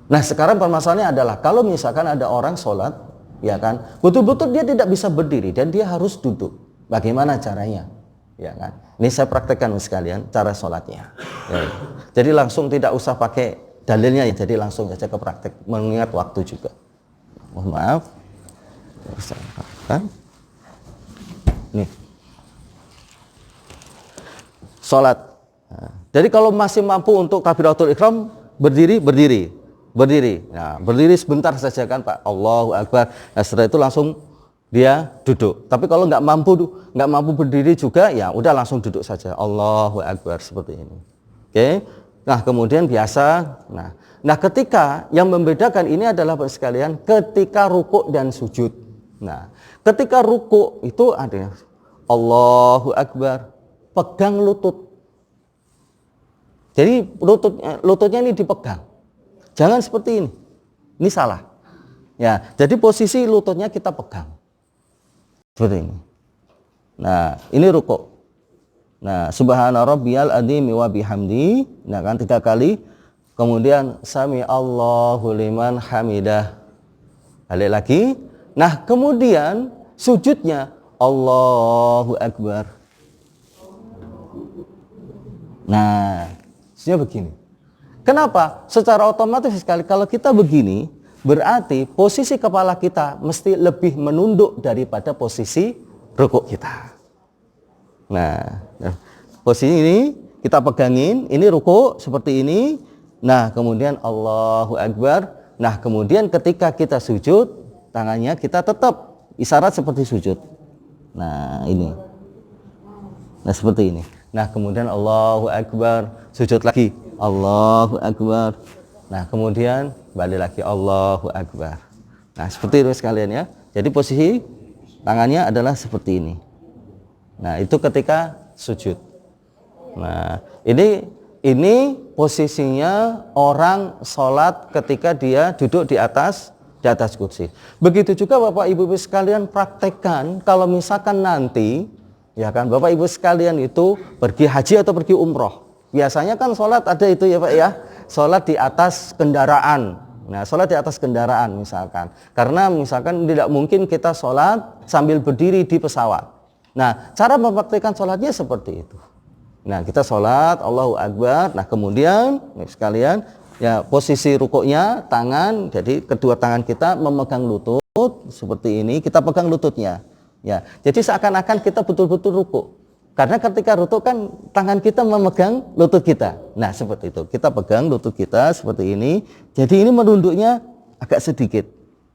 Nah, sekarang permasalahannya adalah kalau misalkan ada orang sholat, ya kan, betul-betul dia tidak bisa berdiri dan dia harus duduk. Bagaimana caranya? Ya kan? Ini saya praktekkan sekalian cara sholatnya. Ya. Jadi langsung tidak usah pakai dalilnya, ya. Jadi langsung saja ke praktek, mengingat waktu juga. Mohon maaf. Nih. Sholat. Nah, jadi kalau masih mampu untuk takbiratul ihram, berdiri. Nah, berdiri sebentar saja kan Pak. Allahu Akbar. Nah, setelah itu langsung dia duduk. Tapi kalau nggak mampu berdiri juga, ya udah langsung duduk saja. Allahu Akbar seperti ini. Oke. Nah, kemudian biasa. Nah, ketika yang membedakan ini adalah Bapak sekalian, ketika rukuk dan sujud. Nah, ketika rukuk itu ada Allahu Akbar, pegang lutut. Jadi lututnya ini dipegang. Jangan seperti ini. Ini salah. Ya, jadi posisi lututnya kita pegang. Seperti ini. Nah, ini rukuk. Nah, subhana rabbiyal adzim wa bihamdi. Nah, kan 3 kali. Kemudian sami Allahu liman hamidah. Balik lagi. Nah, kemudian sujudnya Allahu Akbar. Nah, sujudnya begini. Kenapa? Secara otomatis sekali kalau kita begini, berarti posisi kepala kita mesti lebih menunduk daripada posisi rukuk kita. Nah, posisi ini kita pegangin, ini rukuk seperti ini. Nah, kemudian Allahu Akbar. Nah, kemudian ketika kita sujud, tangannya kita tetap isyarat seperti sujud. Nah, ini. Nah, seperti ini. Nah, kemudian Allahu Akbar, sujud lagi. Allahu Akbar. Nah, kemudian balik lagi Allahu Akbar. Nah, seperti itu sekalian ya. Jadi posisi tangannya adalah seperti ini. Nah, itu ketika sujud. Nah, ini posisinya orang sholat ketika dia duduk di atas kursi. Begitu juga Bapak Ibu sekalian praktekkan kalau misalkan nanti, ya kan, Bapak Ibu sekalian itu pergi haji atau pergi umroh. Biasanya kan sholat ada itu ya Pak ya, sholat di atas kendaraan. Nah, sholat di atas kendaraan misalkan. Karena misalkan tidak mungkin kita sholat sambil berdiri di pesawat. Nah, cara mempraktikkan sholatnya seperti itu. Nah, kita sholat, Allahu Akbar. Nah, kemudian sekalian, ya posisi rukuknya tangan, jadi kedua tangan kita memegang lutut seperti ini. Kita pegang lututnya. Ya, jadi seakan-akan kita betul-betul rukuk. Karena ketika rukuk kan tangan kita memegang lutut kita. Nah, seperti itu. Kita pegang lutut kita seperti ini. Jadi ini menunduknya agak sedikit.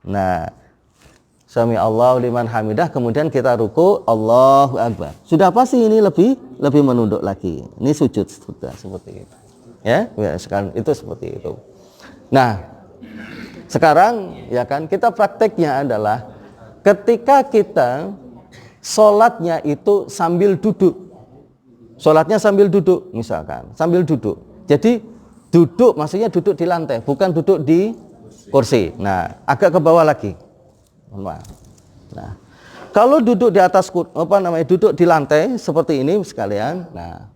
Nah, sami Allahu liman hamidah, kemudian kita rukuk, Allahu Akbar. Sudah pasti ini lebih menunduk lagi. Ini sujud sudah seperti itu. Ya, sekarang itu seperti itu. Nah, sekarang ya kan kita prakteknya adalah ketika kita sholatnya itu sambil duduk. Sholatnya sambil duduk misalkan, sambil duduk. Jadi duduk maksudnya duduk di lantai, bukan duduk di kursi. Nah, agak ke bawah lagi. Nah, kalau duduk di atas duduk di lantai seperti ini sekalian. Nah,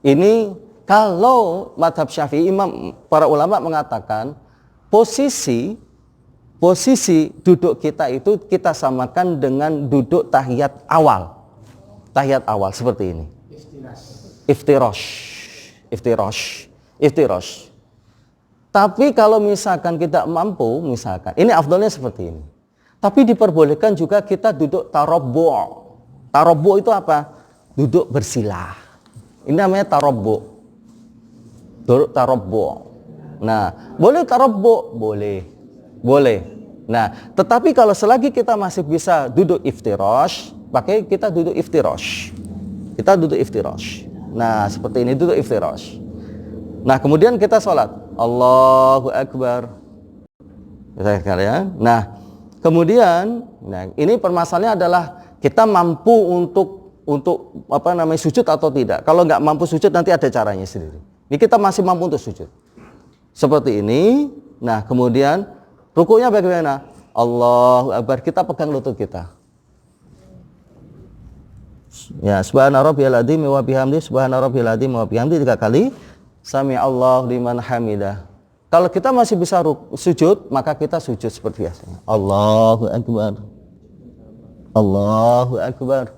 ini kalau mazhab Syafi'i, para ulama mengatakan posisi duduk kita itu kita samakan dengan duduk tahiyat awal. Tahiyat awal seperti ini. Iftirash. Tapi kalau misalkan kita mampu, misalkan ini afdalnya seperti ini. Tapi diperbolehkan juga kita duduk tarabbu'. Tarabbu' itu apa? Duduk bersila. Ini namanya tarabbu'. Duduk tarabbu'. Nah, boleh tarabbu'? Boleh. Nah, tetapi kalau selagi kita masih bisa duduk iftirash, pakai kita duduk iftirash. Kita duduk iftirash. Nah, seperti ini duduk iftirash. Nah, kemudian kita sholat. Allahu Akbar. Kalian. Nah, kemudian, ini permasalahannya adalah kita mampu untuk sujud atau tidak. Kalau nggak mampu sujud nanti ada caranya sendiri. Ini kita masih mampu untuk sujud. Seperti ini. Nah, kemudian rukuknya bagaimana? Allahu Akbar, kita pegang lutut kita. Ya, subhana rabbiyal adzim wa bihamdi, subhana rabbiyal adzim wa bihamdi 3 kali. Sami Allahu liman hamidah. Kalau kita masih bisa sujud, maka kita sujud seperti biasanya. Allahu Akbar. Allahu Akbar.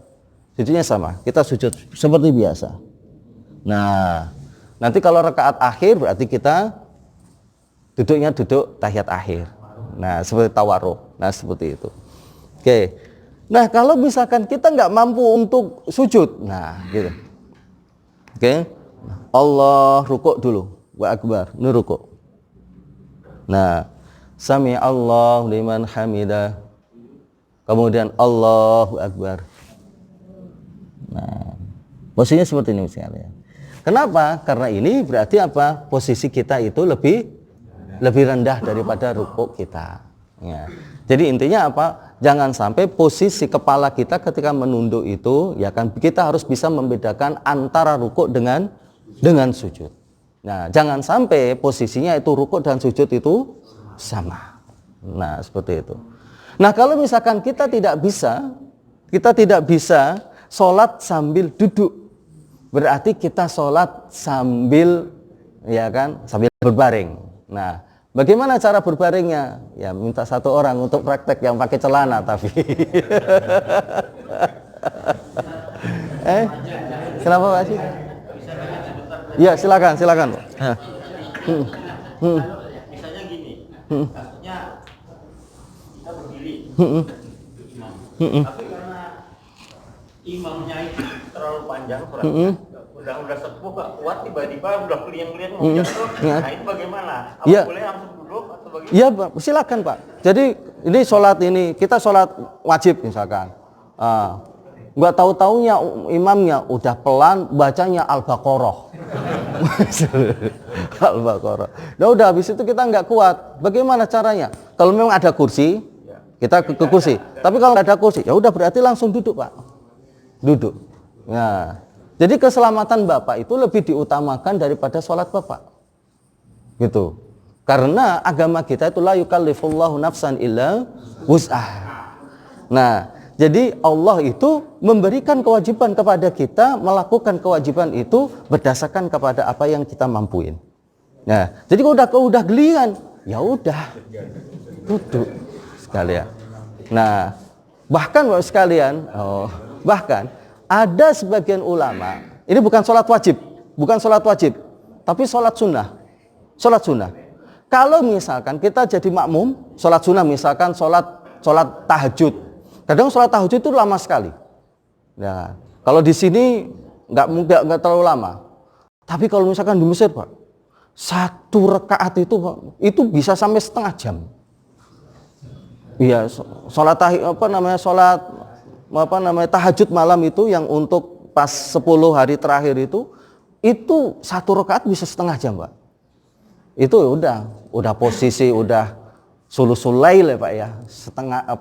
Sujudnya sama, kita sujud seperti biasa. Nah, nanti kalau rakaat akhir berarti kita duduknya duduk tahiyat akhir. Nah, seperti tawarruk. Nah, seperti itu. Oke. Nah, kalau misalkan kita nggak mampu untuk sujud, nah gitu. Oke. Allah rukuk dulu. Wa akbar. Ini rukuk. Nah, sami Allahu liman hamidah. Kemudian Allahu Akbar. Nah, posisinya seperti ini misalnya. Kenapa? Karena ini berarti apa? Posisi kita itu lebih rendah daripada rukuk kita. Ya. Jadi intinya apa? Jangan sampai posisi kepala kita ketika menunduk itu, ya kan, kita harus bisa membedakan antara rukuk dengan sujud. Nah, jangan sampai posisinya itu rukuk dan sujud itu sama. Nah, seperti itu. Nah, kalau misalkan kita tidak bisa sholat sambil duduk, berarti kita sholat sambil, ya kan, sambil berbaring. Nah, bagaimana cara berbaringnya? Ya, minta satu orang untuk praktek yang pakai celana tapi. Kenapa Pak Haji? Ya, silakan. Misalnya gini, maksudnya kita berdiri, tapi karena imamnya itu terlalu panjang, udah sepuh, gak kuat, tiba-tiba udah keliang-keliang mau jatuh. Nah, itu bagaimana? Apa boleh langsung duduk atau bagaimana? Iya, Pak, silakan Pak. Jadi ini sholat ini kita sholat wajib misalkan. Nggak tahu-taunya imamnya udah pelan bacanya Al-Baqarah. Al-Baqarah. Nah udah habis itu kita nggak kuat. Bagaimana caranya? Kalau memang ada kursi, kita ke kursi. Tapi kalau nggak ada kursi, ya udah berarti langsung duduk Pak. Duduk. Nah, jadi keselamatan Bapak itu lebih diutamakan daripada sholat Bapak. Gitu. Karena agama kita itu la yukallifullahu nafsan illa wus'ah. Nah, jadi Allah itu memberikan kewajiban kepada kita melakukan kewajiban itu berdasarkan kepada apa yang kita mampuin. Nah, jadi kalau udah gelian, ya udah duduk sekalian. Nah, bahkan Bapak sekalian, bahkan ada sebagian ulama, ini bukan sholat wajib, tapi sholat sunnah. Sholat sunnah. Kalau misalkan kita jadi makmum, sholat sunnah misalkan sholat tahajud. Kadang sholat tahajud itu lama sekali. Nah, kalau di sini nggak terlalu lama. Tapi kalau misalkan di Mesir, Pak, satu rakaat itu bisa sampai setengah jam. Iya, sholat tahajud malam itu yang untuk pas 10 hari terakhir itu satu rakaat bisa setengah jam, Pak. Itu udah posisi udah sulusul lail ya Pak ya,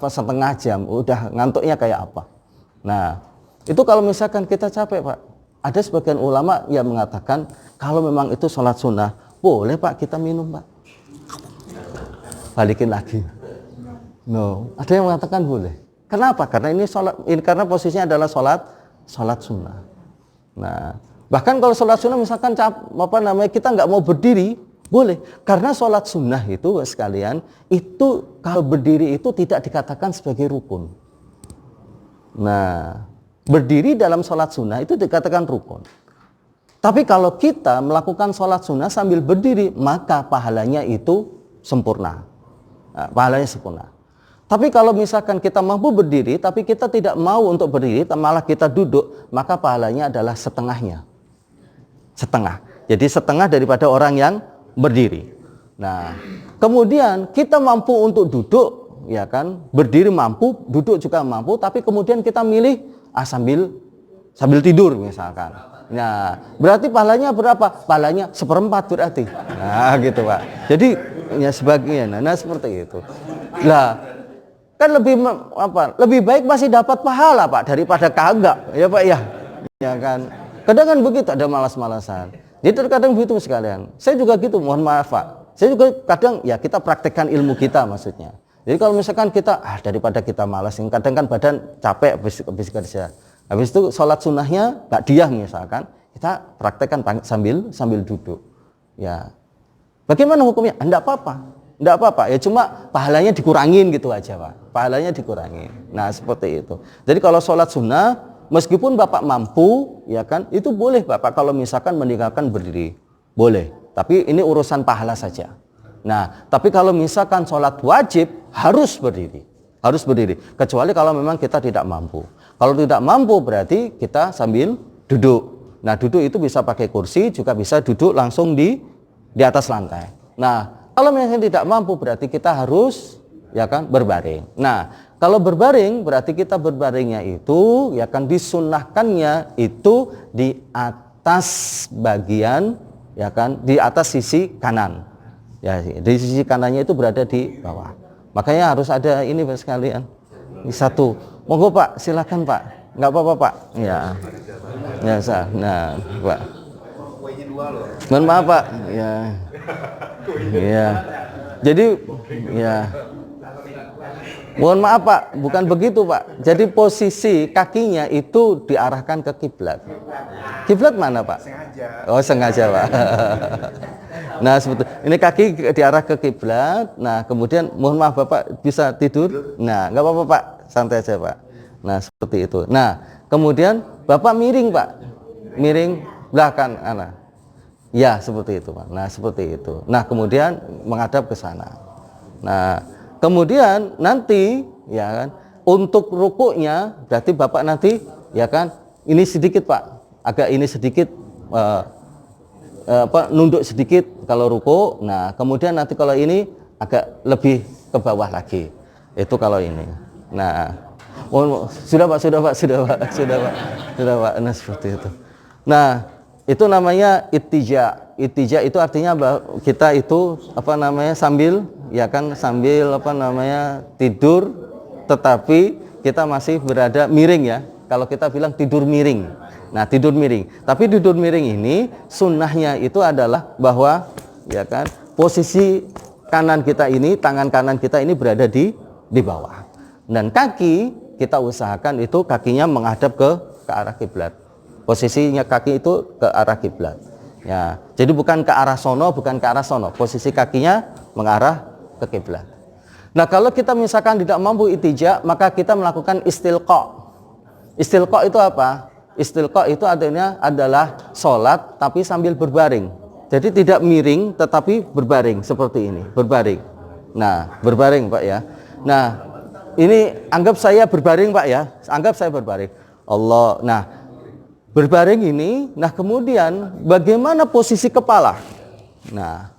setengah jam, udah ngantuknya kayak apa. Nah, itu kalau misalkan kita capek Pak, ada sebagian ulama yang mengatakan kalau memang itu sholat sunnah, boleh Pak kita minum Pak. Balikin lagi. No, ada yang mengatakan boleh. Kenapa? Karena karena posisinya adalah sholat sunnah. Nah, bahkan kalau sholat sunnah misalkan kita nggak mau berdiri, boleh, karena sholat sunnah itu sekalian, itu kalau berdiri itu tidak dikatakan sebagai rukun. Nah, berdiri dalam sholat sunnah itu dikatakan rukun. Tapi kalau kita melakukan sholat sunnah sambil berdiri, maka pahalanya itu sempurna. Nah, pahalanya sempurna. Tapi kalau misalkan kita mampu berdiri, tapi kita tidak mau untuk berdiri, malah kita duduk, maka pahalanya adalah setengahnya. Setengah. Jadi setengah daripada orang yang berdiri. Nah, kemudian kita mampu untuk duduk, ya kan? Berdiri mampu, duduk juga mampu, tapi kemudian kita milih sambil tidur misalkan. Nah, berarti pahalanya berapa? Pahalanya 1/4 berarti. Nah, gitu Pak. Jadi ya sebagian. Nah, seperti itu. Lah, kan lebih baik masih dapat pahala Pak daripada kagak, ya Pak ya. Ya kan? Kadang kan begitu, ada malas-malasan. Jadi terkadang begitu sekalian. Saya juga gitu, mohon maaf Pak. Saya juga kadang ya kita praktekkan ilmu kita maksudnya. Jadi kalau misalkan kita daripada kita malas, kadang kan badan capek habis kerja. Habis itu sholat sunnahnya nggak diam misalkan, kita praktekkan sambil duduk. Ya, Bagaimana hukumnya? Enggak apa-apa. Enggak apa-apa, ya cuma pahalanya dikurangin gitu aja, Pak. Pahalanya dikurangin. Nah, seperti itu. Jadi kalau sholat sunnah, meskipun Bapak mampu, ya kan, itu boleh Bapak kalau misalkan meninggalkan berdiri. Boleh. Tapi ini urusan pahala saja. Nah, tapi kalau misalkan sholat wajib, harus berdiri. Harus berdiri. Kecuali kalau memang kita tidak mampu. Kalau tidak mampu berarti kita sambil duduk. Nah, duduk itu bisa pakai kursi, juga bisa duduk langsung di atas lantai. Nah, kalau misalnya tidak mampu berarti kita harus ya kan berbaring. Nah, kalau berbaring berarti kita berbaringnya itu ya kan disunnahkannya itu di atas bagian ya kan di atas sisi kanan. Ya, di sisi kanannya itu berada di bawah. Makanya harus ada ini Pak sekalian. Ini satu. Monggo Pak, silakan Pak. Enggak apa-apa Pak. Ya. Ya, sah. Nah, Pak. Mohon maaf Pak. Ya. Ya. Jadi ya. Mohon maaf Pak, bukan begitu Pak. Jadi posisi kakinya itu diarahkan ke kiblat. Kiblat mana Pak? Sengaja. Oh, sengaja Pak. Nah, seperti ini kaki diarah ke kiblat. Nah, kemudian mohon maaf Bapak bisa tidur. Nah, nggak apa-apa Pak, santai aja Pak. Nah, seperti itu. Nah, kemudian Bapak miring Pak, miring belakang anak. Ya, seperti itu Pak. Nah, seperti itu. Nah, kemudian menghadap ke sana. Nah, kemudian nanti ya kan untuk rukuknya berarti Bapak nanti ya kan ini sedikit Pak, agak ini sedikit nunduk sedikit kalau ruku. Nah, kemudian nanti kalau ini agak lebih ke bawah lagi. Itu kalau ini. Nah, sudah Pak. Nah, seperti itu. Nah, itu namanya ittija. Ittija itu artinya bahwa kita itu sambil tidur tetapi kita masih berada miring ya. Kalau kita bilang tidur miring. Nah, tidur miring. Tapi tidur miring ini sunnahnya itu adalah bahwa ya kan posisi kanan kita ini, tangan kanan kita ini berada di bawah. Dan kaki kita usahakan itu kakinya menghadap ke arah kiblat. Posisinya kaki itu ke arah kiblat. Ya, jadi bukan ke arah sono, bukan ke arah sono. Posisi kakinya mengarah ke kiblat. Nah, kalau kita misalkan tidak mampu ittija, maka kita melakukan istilqa. Istilqa itu apa? Istilqa itu artinya adalah sholat tapi sambil berbaring. Jadi tidak miring tetapi berbaring seperti ini, berbaring. Nah, berbaring Pak ya. Nah, ini anggap saya berbaring Pak ya. Anggap saya berbaring. Allah. Nah, berbaring ini, nah kemudian bagaimana posisi kepala? Nah,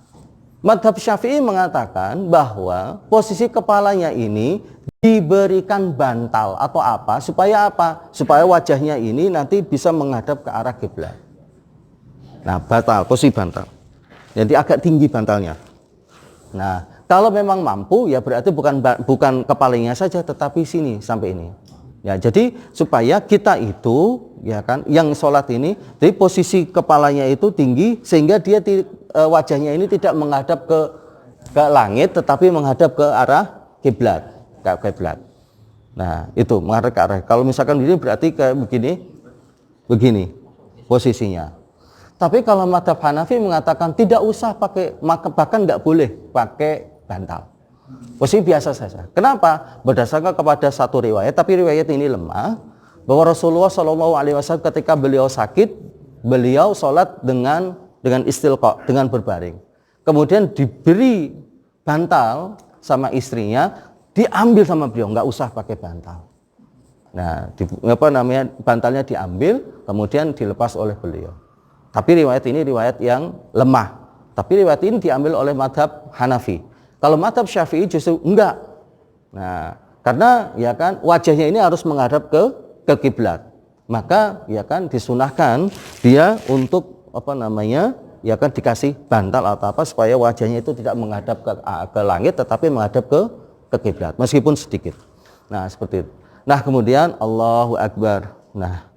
Madhab Syafi'i mengatakan bahwa posisi kepalanya ini diberikan bantal atau apa? Supaya apa? Supaya wajahnya ini nanti bisa menghadap ke arah kiblat. Nah, bantal, posisi bantal. Jadi agak tinggi bantalnya. Nah, kalau memang mampu ya berarti bukan kepalanya saja tetapi sini sampai ini. Ya, jadi supaya kita itu ya kan yang sholat ini, jadi posisi kepalanya itu tinggi sehingga dia wajahnya ini tidak menghadap ke langit tetapi menghadap ke arah kiblat, ke kiblat. Nah, itu menghadap ke arah. Kalau misalkan ini berarti kayak begini posisinya. Tapi kalau mazhab Hanafi mengatakan tidak usah pakai, bahkan nggak boleh pakai bantal. Posisi biasa saja. Kenapa? Berdasarkan kepada satu riwayat, tapi riwayat ini lemah, bahwa Rasulullah SAW ketika beliau sakit, beliau sholat dengan istilqa, dengan berbaring. Kemudian diberi bantal sama istrinya, diambil sama beliau, nggak usah pakai bantal. Nah, bantalnya diambil, kemudian dilepas oleh beliau. Tapi riwayat ini riwayat yang lemah. Tapi riwayat ini diambil oleh mazhab Hanafi. Kalau mazhab Syafi'i justru enggak. Nah, karena ya kan wajahnya ini harus menghadap ke kiblat. Maka ya kan disunahkan dia untuk ya kan dikasih bantal atau apa supaya wajahnya itu tidak menghadap ke langit tetapi menghadap ke kiblat meskipun sedikit. Nah, seperti itu. Nah, kemudian Allahu Akbar. Nah,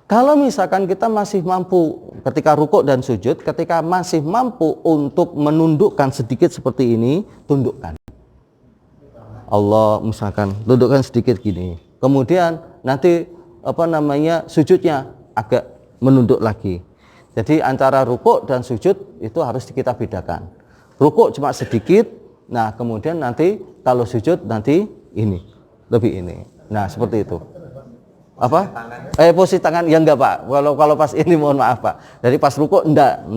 kalau misalkan kita masih mampu ketika rukuk dan sujud, ketika masih mampu untuk menundukkan sedikit seperti ini, tundukkan. Allah misalkan tundukkan sedikit gini. Kemudian nanti sujudnya agak menunduk lagi. Jadi antara rukuk dan sujud itu harus kita bedakan. rukuk cuma sedikit, nah kemudian nanti kalau sujud nanti ini, lebih ini. Nah seperti itu. Apa? Posisi tangan ya enggak Pak. Kalau pas ini mohon maaf Pak. Dari pas rukuk enggak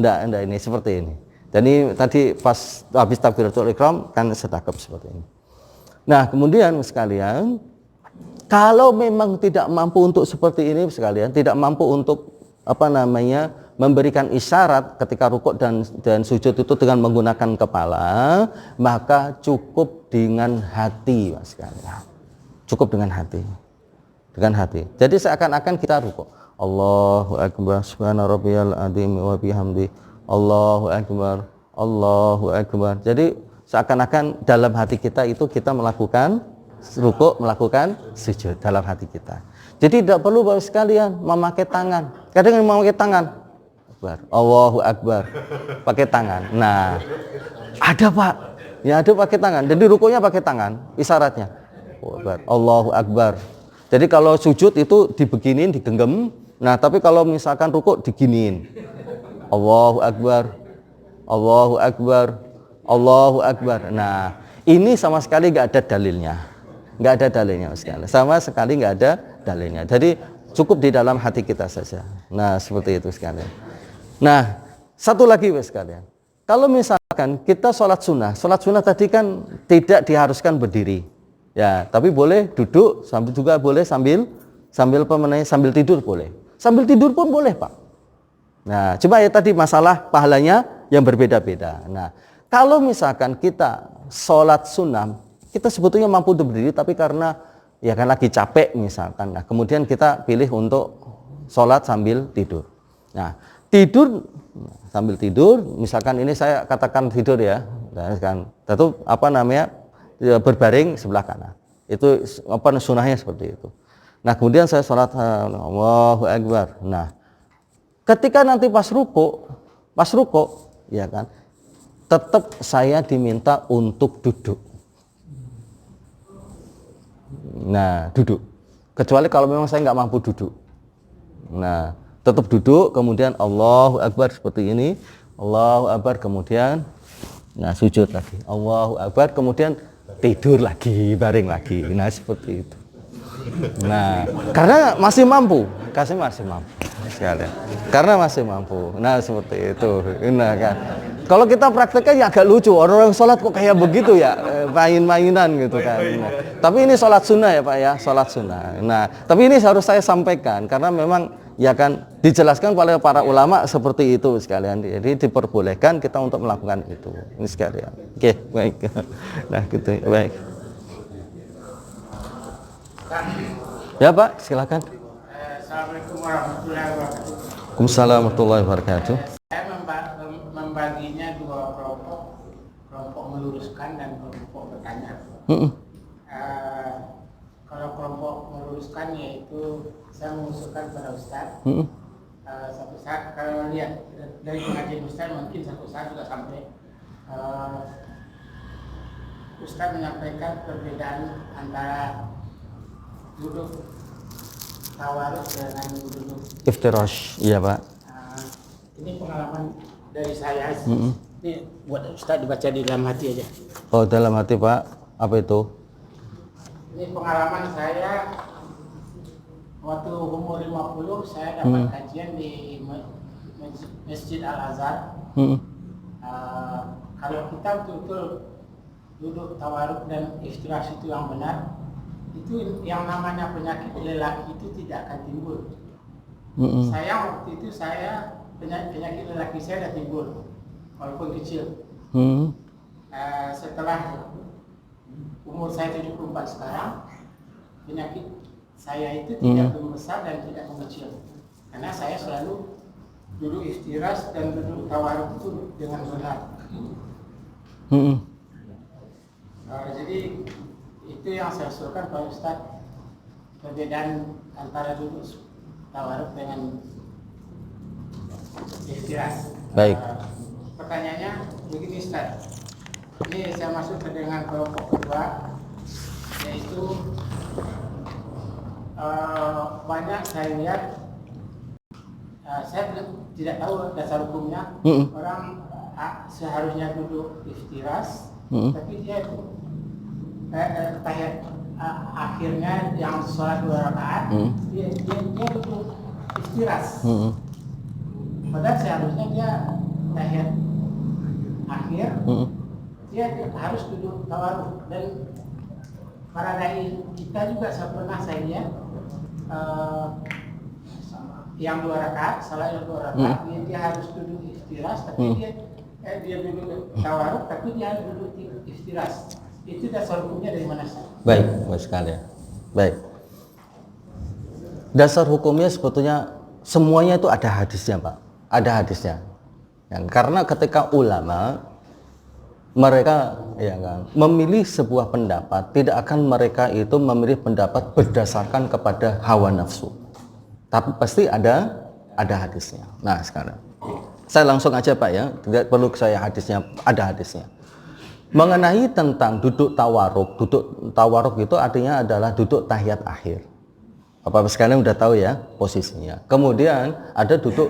ini seperti ini. Dan ini tadi pas habis takbiratul ihram kan sedekap seperti ini. Nah kemudian sekalian, kalau memang tidak mampu untuk seperti ini sekalian, tidak mampu untuk memberikan isyarat ketika rukuk dan sujud itu dengan menggunakan kepala, maka cukup dengan hati Mas sekalian. Cukup dengan hati. Dengan hati. Jadi seakan-akan kita rukuk. Allahu akbar subhana rabbiyal azim wa bihamdi. Allahu akbar. Allahu akbar. Jadi seakan-akan dalam hati kita itu kita melakukan rukuk, melakukan sujud dalam hati kita. Jadi tidak perlu Bapak sekalian memakai tangan. Kadang yang memakai tangan. Akbar. Allahu akbar. Pakai tangan. Nah, ada Pak. Ya ada pakai tangan. Jadi rukuknya pakai tangan, isyaratnya. Allahu akbar. Jadi kalau sujud itu dibeginin, digenggam. Nah, tapi kalau misalkan rukuk diginiin. Allahu akbar. Allahu akbar. Allahu akbar. Nah, ini sama sekali nggak ada dalilnya. Nggak ada dalilnya sekali. Sama sekali nggak ada dalilnya. Jadi cukup di dalam hati kita saja. Nah, seperti itu sekalian. Nah, satu lagi sekalian. Kalau misalkan kita sholat sunnah tadi kan tidak diharuskan berdiri. Ya, tapi boleh duduk, sambil juga boleh sambil tidur boleh. Sambil tidur pun boleh, Pak. Nah, cuma ya tadi masalah pahalanya yang berbeda-beda. Nah, kalau misalkan kita sholat sunnah, kita sebetulnya mampu untuk berdiri, tapi karena ya kan lagi capek misalkan. Nah, kemudian kita pilih untuk sholat sambil tidur. Nah, tidur sambil tidur, misalkan ini saya katakan tidur ya, kan, tentu berbaring sebelah kanan. Itu sunnahnya seperti itu. Nah, kemudian saya sholat Allahu akbar. Nah, ketika nanti pas ruku, ya kan, tetap saya diminta untuk duduk. Nah, duduk. Kecuali kalau memang saya nggak mampu duduk. Nah, tetap duduk, kemudian Allahu akbar seperti ini. Allahu akbar, kemudian sujud lagi. Allahu akbar, kemudian tidur lagi, baring lagi. Nah, seperti itu. Nah, karena masih mampu sekalian. Karena masih mampu. Nah, seperti itu. Nah, kan. Kalau kita praktekkan ya agak lucu. Orang sholat kok kayak begitu ya, main-mainan gitu kan. Nah, tapi ini sholat sunnah ya Pak ya, sholat sunnah. Nah, tapi ini harus saya sampaikan karena memang ya kan dijelaskan oleh para ulama seperti itu sekalian. Jadi diperbolehkan kita untuk melakukan itu. Ini sekalian. Oke, baik. Nah, gitu. Baik. Ya Pak, silakan. Assalamualaikum warahmatullahi wabarakatuh. Waalaikumsalam warahmatullahi wabarakatuh. Saya membaginya dua kelompok meluruskan dan kelompok bertanya. Kalau kelompok meluruskan yaitu saya mengusulkan pada Ustaz. Satu saat kalau lihat dari pengajian Ustaz mungkin satu saat juga sampai Ustaz menyampaikan perbedaan antara duduk tawaruk dengan duduk Iftirash, iya Pak. Ini pengalaman dari saya. Ini buat Ustaz dibaca di dalam hati aja. Oh, dalam hati Pak, apa itu? Ini pengalaman saya waktu umur 50 saya dapat kajian di Masjid Al-Azhar. Kalau kita betul-betul duduk tawaruk dan iftirash itu yang benar, itu yang namanya penyakit lelaki itu tidak akan timbul. Saya waktu itu penyakit lelaki saya sudah timbul walaupun kecil. Setelah umur saya 74 sekarang, penyakit saya itu tidak membesar dan tidak mengecil karena saya selalu duduk iftirash dan duduk tawaruk itu dengan benar. Jadi itu yang saya usulkan Pak Ustadz, perbedaan antara duduk tawaruk dengan iftirash. Baik. Pertanyaannya begini Ustadz, ini saya masuk ke dengan kelompok kedua, yaitu banyak saya lihat, saya tidak tahu dasar hukumnya, orang seharusnya duduk iftiras, tapi dia itu tahiyat akhirnya yang sholat 2 rakaat, dia duduk iftiras. Padahal seharusnya dia tahiyat akhir, dia harus duduk tawarruk. Dan para dai kita juga pernah saya lihat yang 2 rakaat, salah yang 2 rakaat, dia harus duduk iftiras, tapi dia duduk tawarruk, tapi dia harus duduk iftiras. Itu dasar hukumnya dari mana sih? Baik, Bapak sekalian. Baik. Dasar hukumnya sebetulnya semuanya itu ada hadisnya, Pak. Ada hadisnya. Ya, karena ketika ulama mereka ya kan memilih sebuah pendapat, tidak akan mereka itu memilih pendapat berdasarkan kepada hawa nafsu. Tapi pasti ada hadisnya. Nah, sekarang saya langsung aja, Pak, ya. Tidak perlu saya hadisnya, ada hadisnya. Mengenai tentang duduk tawaruk itu artinya adalah duduk tahiyat akhir. Bapak sekalian udah tahu ya posisinya. Kemudian ada duduk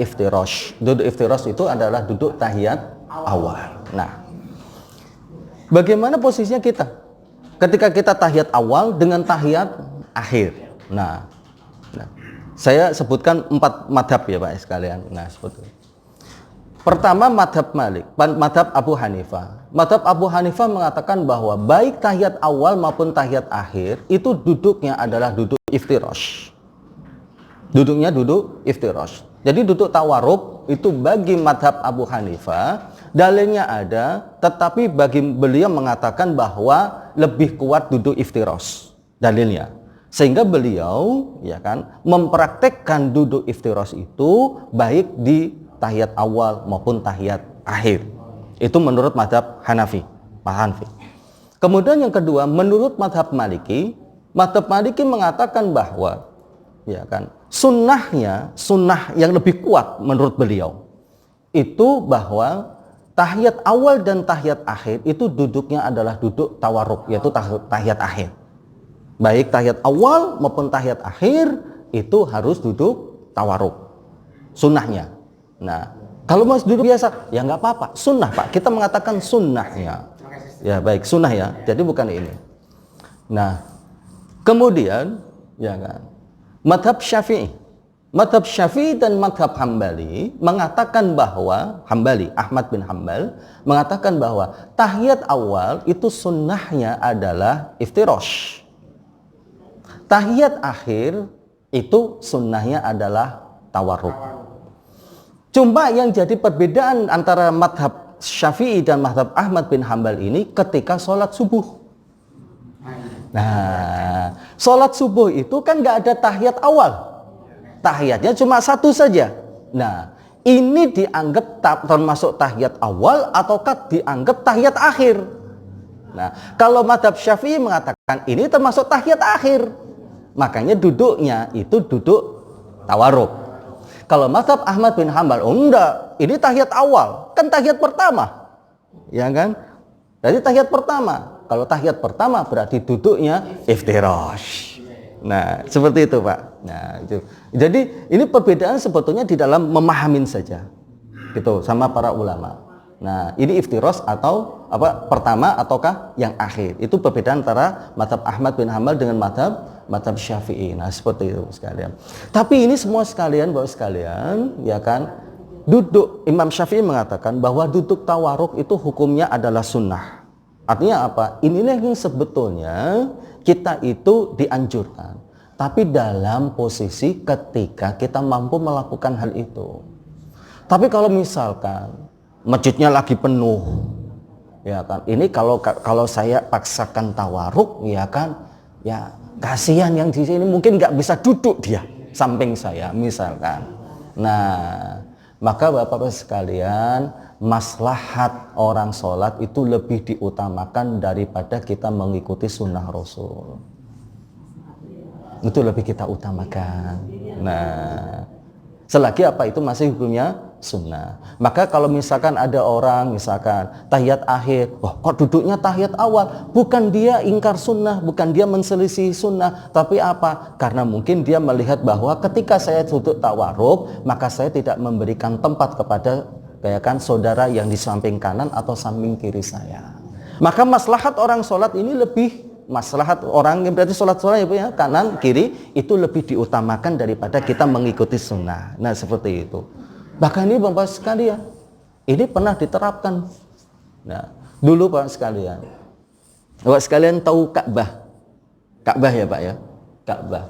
iftirash. Duduk iftirash itu adalah duduk tahiyat awal. Nah, bagaimana posisinya kita ketika kita tahiyat awal dengan tahiyat akhir? Nah, saya sebutkan 4 madhab ya, Pak sekalian. Nah, seperti itu. Pertama, madhab Malik, madhab Abu Hanifah. Madhab Abu Hanifah mengatakan bahwa baik tahiyat awal maupun tahiyat akhir itu duduknya adalah duduk iftirash. Duduknya duduk iftirash. Jadi duduk tawarruk itu bagi madhab Abu Hanifah dalilnya ada, tetapi bagi beliau mengatakan bahwa lebih kuat duduk iftirash dalilnya. Sehingga beliau ya kan mempraktekkan duduk iftirash itu baik di tahiyat awal maupun tahiyat akhir. Itu menurut madhab Hanafi. Kemudian yang kedua, menurut madhab Maliki mengatakan bahwa ya kan sunnah yang lebih kuat menurut beliau itu bahwa tahiyat awal dan tahiyat akhir itu duduknya adalah duduk tawarruk, yaitu tahiyat akhir. Baik tahiyat awal maupun tahiyat akhir itu harus duduk tawarruk. Sunnahnya. Nah, kalau mau duduk biasa, ya nggak apa-apa. Sunnah, Pak. Kita mengatakan sunnahnya. Ya, baik, sunnah ya. Jadi bukan ini. Nah, kemudian, ya kan, madhab Syafi'i dan madhab Hambali mengatakan bahwa, Ahmad bin Hambal, mengatakan bahwa tahiyat awal itu sunnahnya adalah iftirash. Tahiyat akhir itu sunnahnya adalah tawarruk. Cuma yang jadi perbedaan antara madhab Syafi'i dan madhab Ahmad bin Hambal ini ketika sholat subuh. Nah, sholat subuh itu kan nggak ada tahiyat awal. Tahiyatnya cuma 1 saja. Nah, ini dianggap termasuk tahiyat awal ataukah dianggap tahiyat akhir? Nah, kalau madhab Syafi'i mengatakan ini termasuk tahiyat akhir. Makanya duduknya itu duduk tawarruk. Kalau mazhab Ahmad bin Hambal, enggak, ini tahiyat awal, kan tahiyat pertama, ya kan? Jadi tahiyat pertama. Kalau tahiyat pertama berarti duduknya iftirash. Nah, seperti itu, Pak. Nah, itu. Jadi ini perbedaan sebetulnya di dalam memahamin saja, gitu, sama para ulama. Nah, ini iftirash atau pertama ataukah yang akhir? Itu perbedaan antara mazhab Ahmad bin Hambal dengan mazhab Syafi'i. Nah, seperti itu sekalian. Tapi ini semua sekalian, Bapak sekalian, ya kan? Duduk Imam Syafi'i mengatakan bahwa duduk tawarruk itu hukumnya adalah sunnah. Artinya apa? Inilah yang sebetulnya kita itu dianjurkan. Tapi dalam posisi ketika kita mampu melakukan hal itu. Tapi kalau misalkan masjidnya lagi penuh, ya kan? Ini kalau saya paksakan tawarruk, ya kan? Ya kasihan yang di sini mungkin nggak bisa duduk dia samping saya misalkan. Nah, maka Bapak-Bapak sekalian, maslahat orang sholat itu lebih diutamakan daripada kita mengikuti sunnah Rasul. Itu lebih kita utamakan. Nah, selagi apa itu masih hukumnya sunnah. Maka kalau misalkan ada orang misalkan tahiyat akhir, wah kok duduknya tahiyat awal, bukan dia ingkar sunnah, bukan dia menselisih sunnah, tapi apa? Karena mungkin dia melihat bahwa ketika saya duduk tawarruk, maka saya tidak memberikan tempat kepada kayak kan saudara yang di samping kanan atau samping kiri saya. Maka maslahat orang sholat ini lebih, maslahat orang yang berarti sholat ya kanan kiri itu lebih diutamakan daripada kita mengikuti sunnah. Nah seperti itu. Bahkan ini Bapak sekalian, ini pernah diterapkan. Nah dulu Bapak sekalian, Bapak sekalian tahu Ka'bah? Ka'bah ya Pak ya, Ka'bah.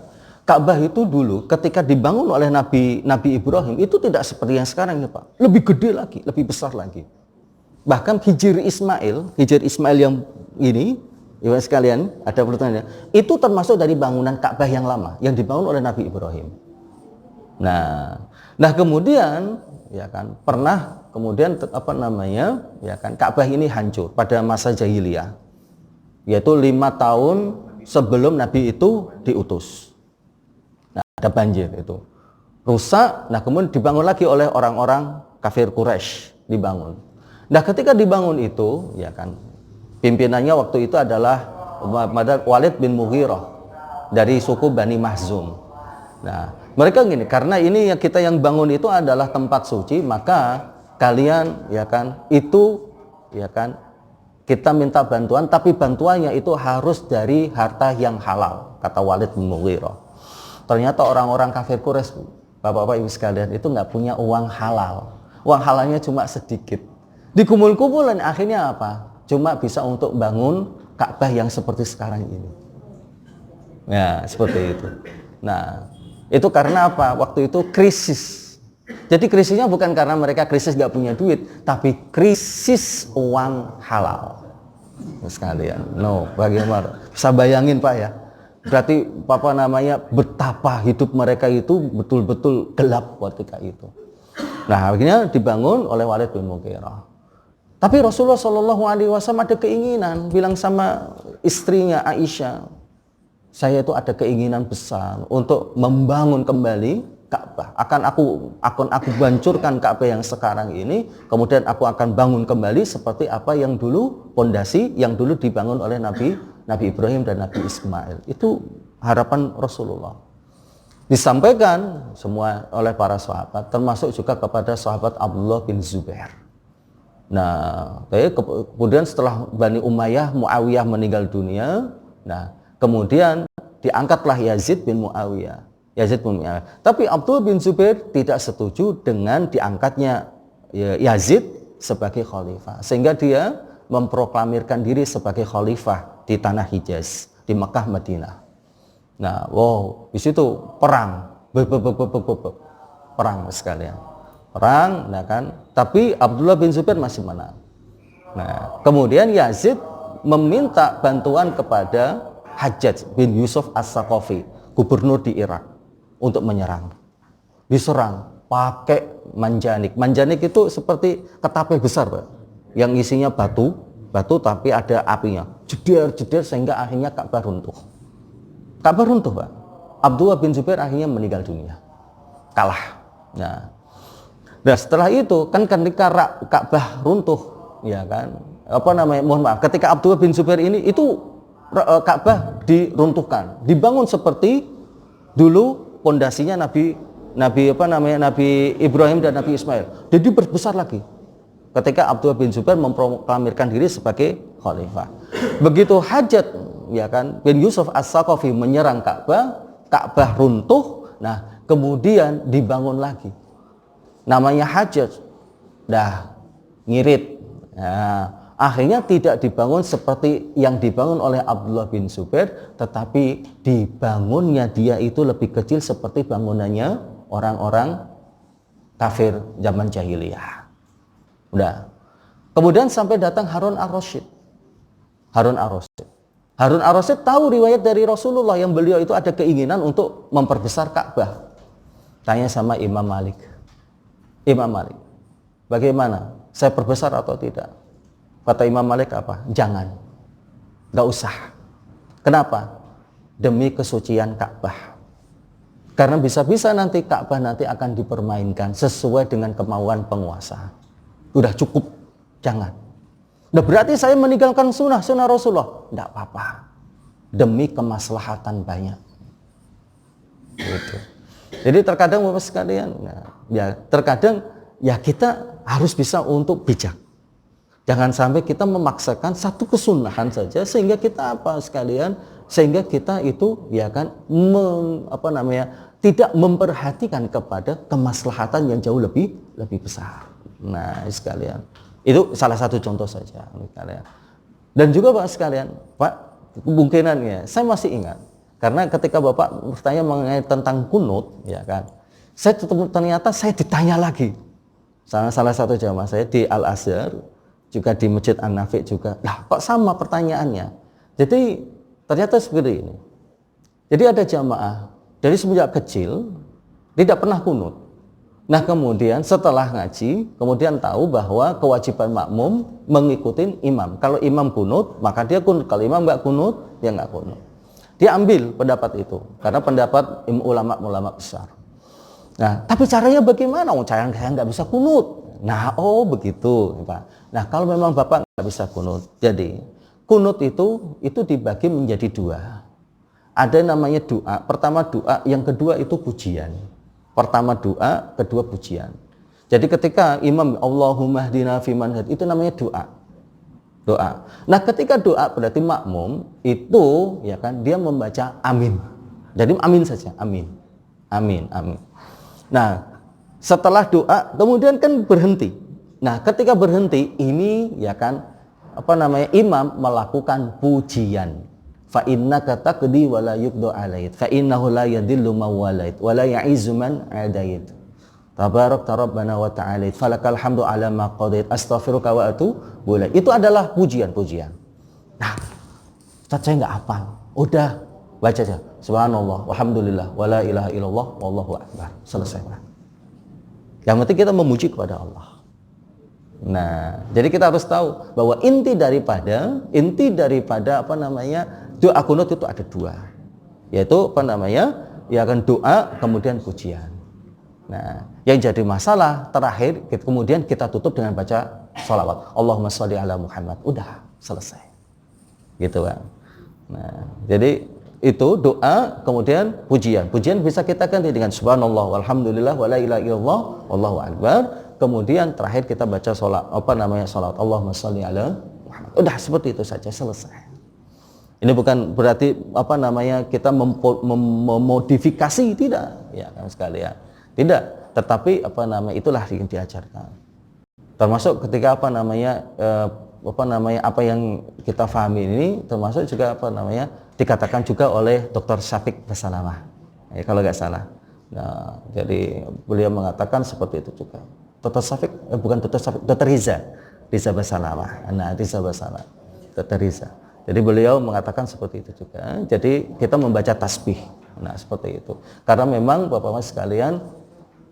Ka'bah itu dulu ketika dibangun oleh Nabi Ibrahim itu tidak seperti yang sekarang ya Pak. Lebih gede lagi, lebih besar lagi. Bahkan Hijr Ismail yang ini, ya sekalian, ada pertanyaannya, itu termasuk dari bangunan Ka'bah yang lama yang dibangun oleh Nabi Ibrahim. Nah kemudian ya kan pernah kemudian ya kan Ka'bah ini hancur pada masa jahiliyah, yaitu 5 tahun sebelum Nabi itu diutus. Nah, ada banjir itu rusak. Nah kemudian dibangun lagi oleh orang-orang kafir Quraisy, dibangun. Nah ketika dibangun itu ya kan pimpinannya waktu itu adalah Walid bin Mughirah dari suku Bani Mahzum. Nah mereka gini, karena ini yang kita yang bangun itu adalah tempat suci, maka kalian ya kan itu ya kan kita minta bantuan, tapi bantuannya itu harus dari harta yang halal, kata Walid bin Mughirah. Ternyata orang-orang kafir Quraisy, bapak-bapak ibu sekalian, itu nggak punya uang halal. Uang halalnya cuma sedikit. Dikumpul-kumpulin akhirnya apa? Cuma bisa untuk bangun Ka'bah yang seperti sekarang ini. Ya, seperti itu. Nah, itu karena apa? Waktu itu krisis. Jadi krisisnya bukan karena mereka krisis nggak punya duit, tapi krisis uang halal. Sekalian, bagaimana? Bisa bayangin Pak ya? Berarti betapa hidup mereka itu betul-betul gelap ketika itu. Nah, akhirnya dibangun oleh Walid bin Mughirah. Tapi Rasulullah Shallallahu Alaihi Wasallam ada keinginan, bilang sama istrinya Aisyah, saya itu ada keinginan besar untuk membangun kembali Ka'bah. Akan aku hancurkan Ka'bah yang sekarang ini, kemudian aku akan bangun kembali seperti apa yang dulu, pondasi yang dulu dibangun oleh Nabi Ibrahim dan Nabi Ismail. Itu harapan Rasulullah. Disampaikan semua oleh para sahabat, termasuk juga kepada sahabat Abdullah bin Zubair. Nah, kemudian setelah Bani Umayyah, Muawiyah meninggal dunia, nah kemudian diangkatlah Yazid bin Muawiyah. Tapi Abdullah bin Zubair tidak setuju dengan diangkatnya Yazid sebagai khalifah, sehingga dia memproklamirkan diri sebagai khalifah di tanah Hijaz, di Mekah, Madinah. Nah, di situ perang, perang sekalian, perang, nah kan. Tapi Abdullah bin Zubair masih menang. Nah, kemudian Yazid meminta bantuan kepada Hajjaj bin Yusuf As-Saqafi, gubernur di Irak, untuk menyerang. Diserang pakai manjanik. Manjanik itu seperti ketapel besar, Pak, yang isinya batu tapi ada apinya, jeder sehingga akhirnya Ka'bah runtuh. Pak. Abdullah bin Zubair akhirnya meninggal dunia, kalah. Nah setelah itu kan ketika Ka'bah runtuh, ya kan, ketika Abdullah bin Zubair ini itu Ka'bah diruntuhkan, dibangun seperti dulu pondasinya Nabi Ibrahim dan Nabi Ismail. Jadi berbesar lagi ketika Abdullah bin Zubair memproklamirkan diri sebagai khalifah. Begitu Hajjaj ya kan bin Yusuf As-Saqafi menyerang Ka'bah runtuh. Nah, kemudian dibangun lagi. Namanya Hajjaj. Ngirit. Nah, akhirnya tidak dibangun seperti yang dibangun oleh Abdullah bin Zubair, tetapi dibangunnya dia itu lebih kecil seperti bangunannya orang-orang kafir zaman jahiliyah. Kemudian sampai datang Harun ar-Rasyid. Harun ar-Rasyid tahu riwayat dari Rasulullah yang beliau itu ada keinginan untuk memperbesar Ka'bah. Tanya sama Imam Malik, bagaimana? Saya perbesar atau tidak? Kata Imam Malik apa? Jangan, nggak usah. Kenapa? Demi kesucian Ka'bah. Karena bisa-bisa nanti Ka'bah nanti akan dipermainkan sesuai dengan kemauan penguasa. Udah cukup, jangan. Berarti saya meninggalkan sunnah Rasulullah. Nggak apa-apa. Demi kemaslahatan banyak. Gitu. Jadi terkadang Bapak sekalian, terkadang ya kita harus bisa untuk bijak. Jangan sampai kita memaksakan satu kesunahan saja sehingga kita sehingga kita itu ya kan tidak memperhatikan kepada kemaslahatan yang jauh lebih besar. Nah, sekalian, itu salah satu contoh saja, sekalian. Dan juga Pak sekalian, Pak, kemungkinannya saya masih ingat karena ketika Bapak bertanya mengenai tentang kunut, ya kan, ternyata saya ditanya lagi sama salah satu jamaah saya di Al Azhar, juga di Masjid An-Nafi juga, lah kok sama pertanyaannya. Jadi ternyata seperti ini. Jadi ada jamaah dari semenjak kecil tidak pernah kunut. Nah kemudian setelah ngaji, kemudian tahu bahwa kewajiban makmum mengikuti imam. Kalau imam kunut, maka dia kunut. Kalau imam nggak kunut, dia nggak kunut. Dia ambil pendapat itu, karena pendapat ulama besar. Nah, tapi caranya bagaimana? Saya nggak bisa kunut. Nah, begitu, Pak. Nah, kalau memang Bapak nggak bisa kunut, jadi kunut itu dibagi menjadi dua. Ada namanya doa. Pertama doa, yang kedua itu pujian. Pertama doa, kedua pujian. Jadi ketika imam Allahumma hdina fiman hadait, itu namanya doa. Doa. Nah, ketika doa berarti makmum itu ya kan dia membaca amin. Jadi amin saja, amin. Amin, amin. Nah, setelah doa kemudian kan berhenti. Nah, ketika berhenti ini ya kan imam melakukan pujian. Fa innaka taqdi wa la yuqda 'alaik fa innahu la yadhillu man walait wa la ya'izzu man 'adait. Tabarakta rabbana wa ta'ala falakal hamdu 'ala ma qadait astaghfiruka wa atubu ilaik. Itu adalah pujian-pujian. Nah, Ustaz saya enggak hafal. Udah baca aja. Subhanallah walhamdulillah wa la ilaha illallah wallahu akbar. Selesai. Yang penting kita memuji kepada Allah. Nah, jadi kita harus tahu bahwa inti daripada doa kunut itu ada dua, yaitu ya kan doa kemudian pujian. Nah, yang jadi masalah terakhir kemudian kita tutup dengan baca sholawat. Allahumma sholli ala Muhammad. Udah selesai, gitu kan. Nah, jadi itu doa kemudian pujian. Pujian bisa kita ganti dengan subhanallah walhamdulillah wa la ilaha illallah wallahu akbar. Kemudian terakhir kita baca sholawat Allahumma sholli ala Muhammad. Udah seperti itu saja, selesai. Ini bukan berarti kita memodifikasi, tidak, ya kan sekalian. Tidak, tetapi itulah yang diajarkan. Termasuk ketika apa yang kita pahami ini termasuk juga dikatakan juga oleh Dr. Syafiq Basalamah. Ya, kalau nggak salah. Nah, jadi beliau mengatakan seperti itu juga. Dr. Syafiq Dr. Riza Basalamah. Nah, Riza Basalamah. Dr. Riza. Jadi beliau mengatakan seperti itu juga. Jadi kita membaca tasbih. Nah, seperti itu. Karena memang Bapak-Bapak sekalian,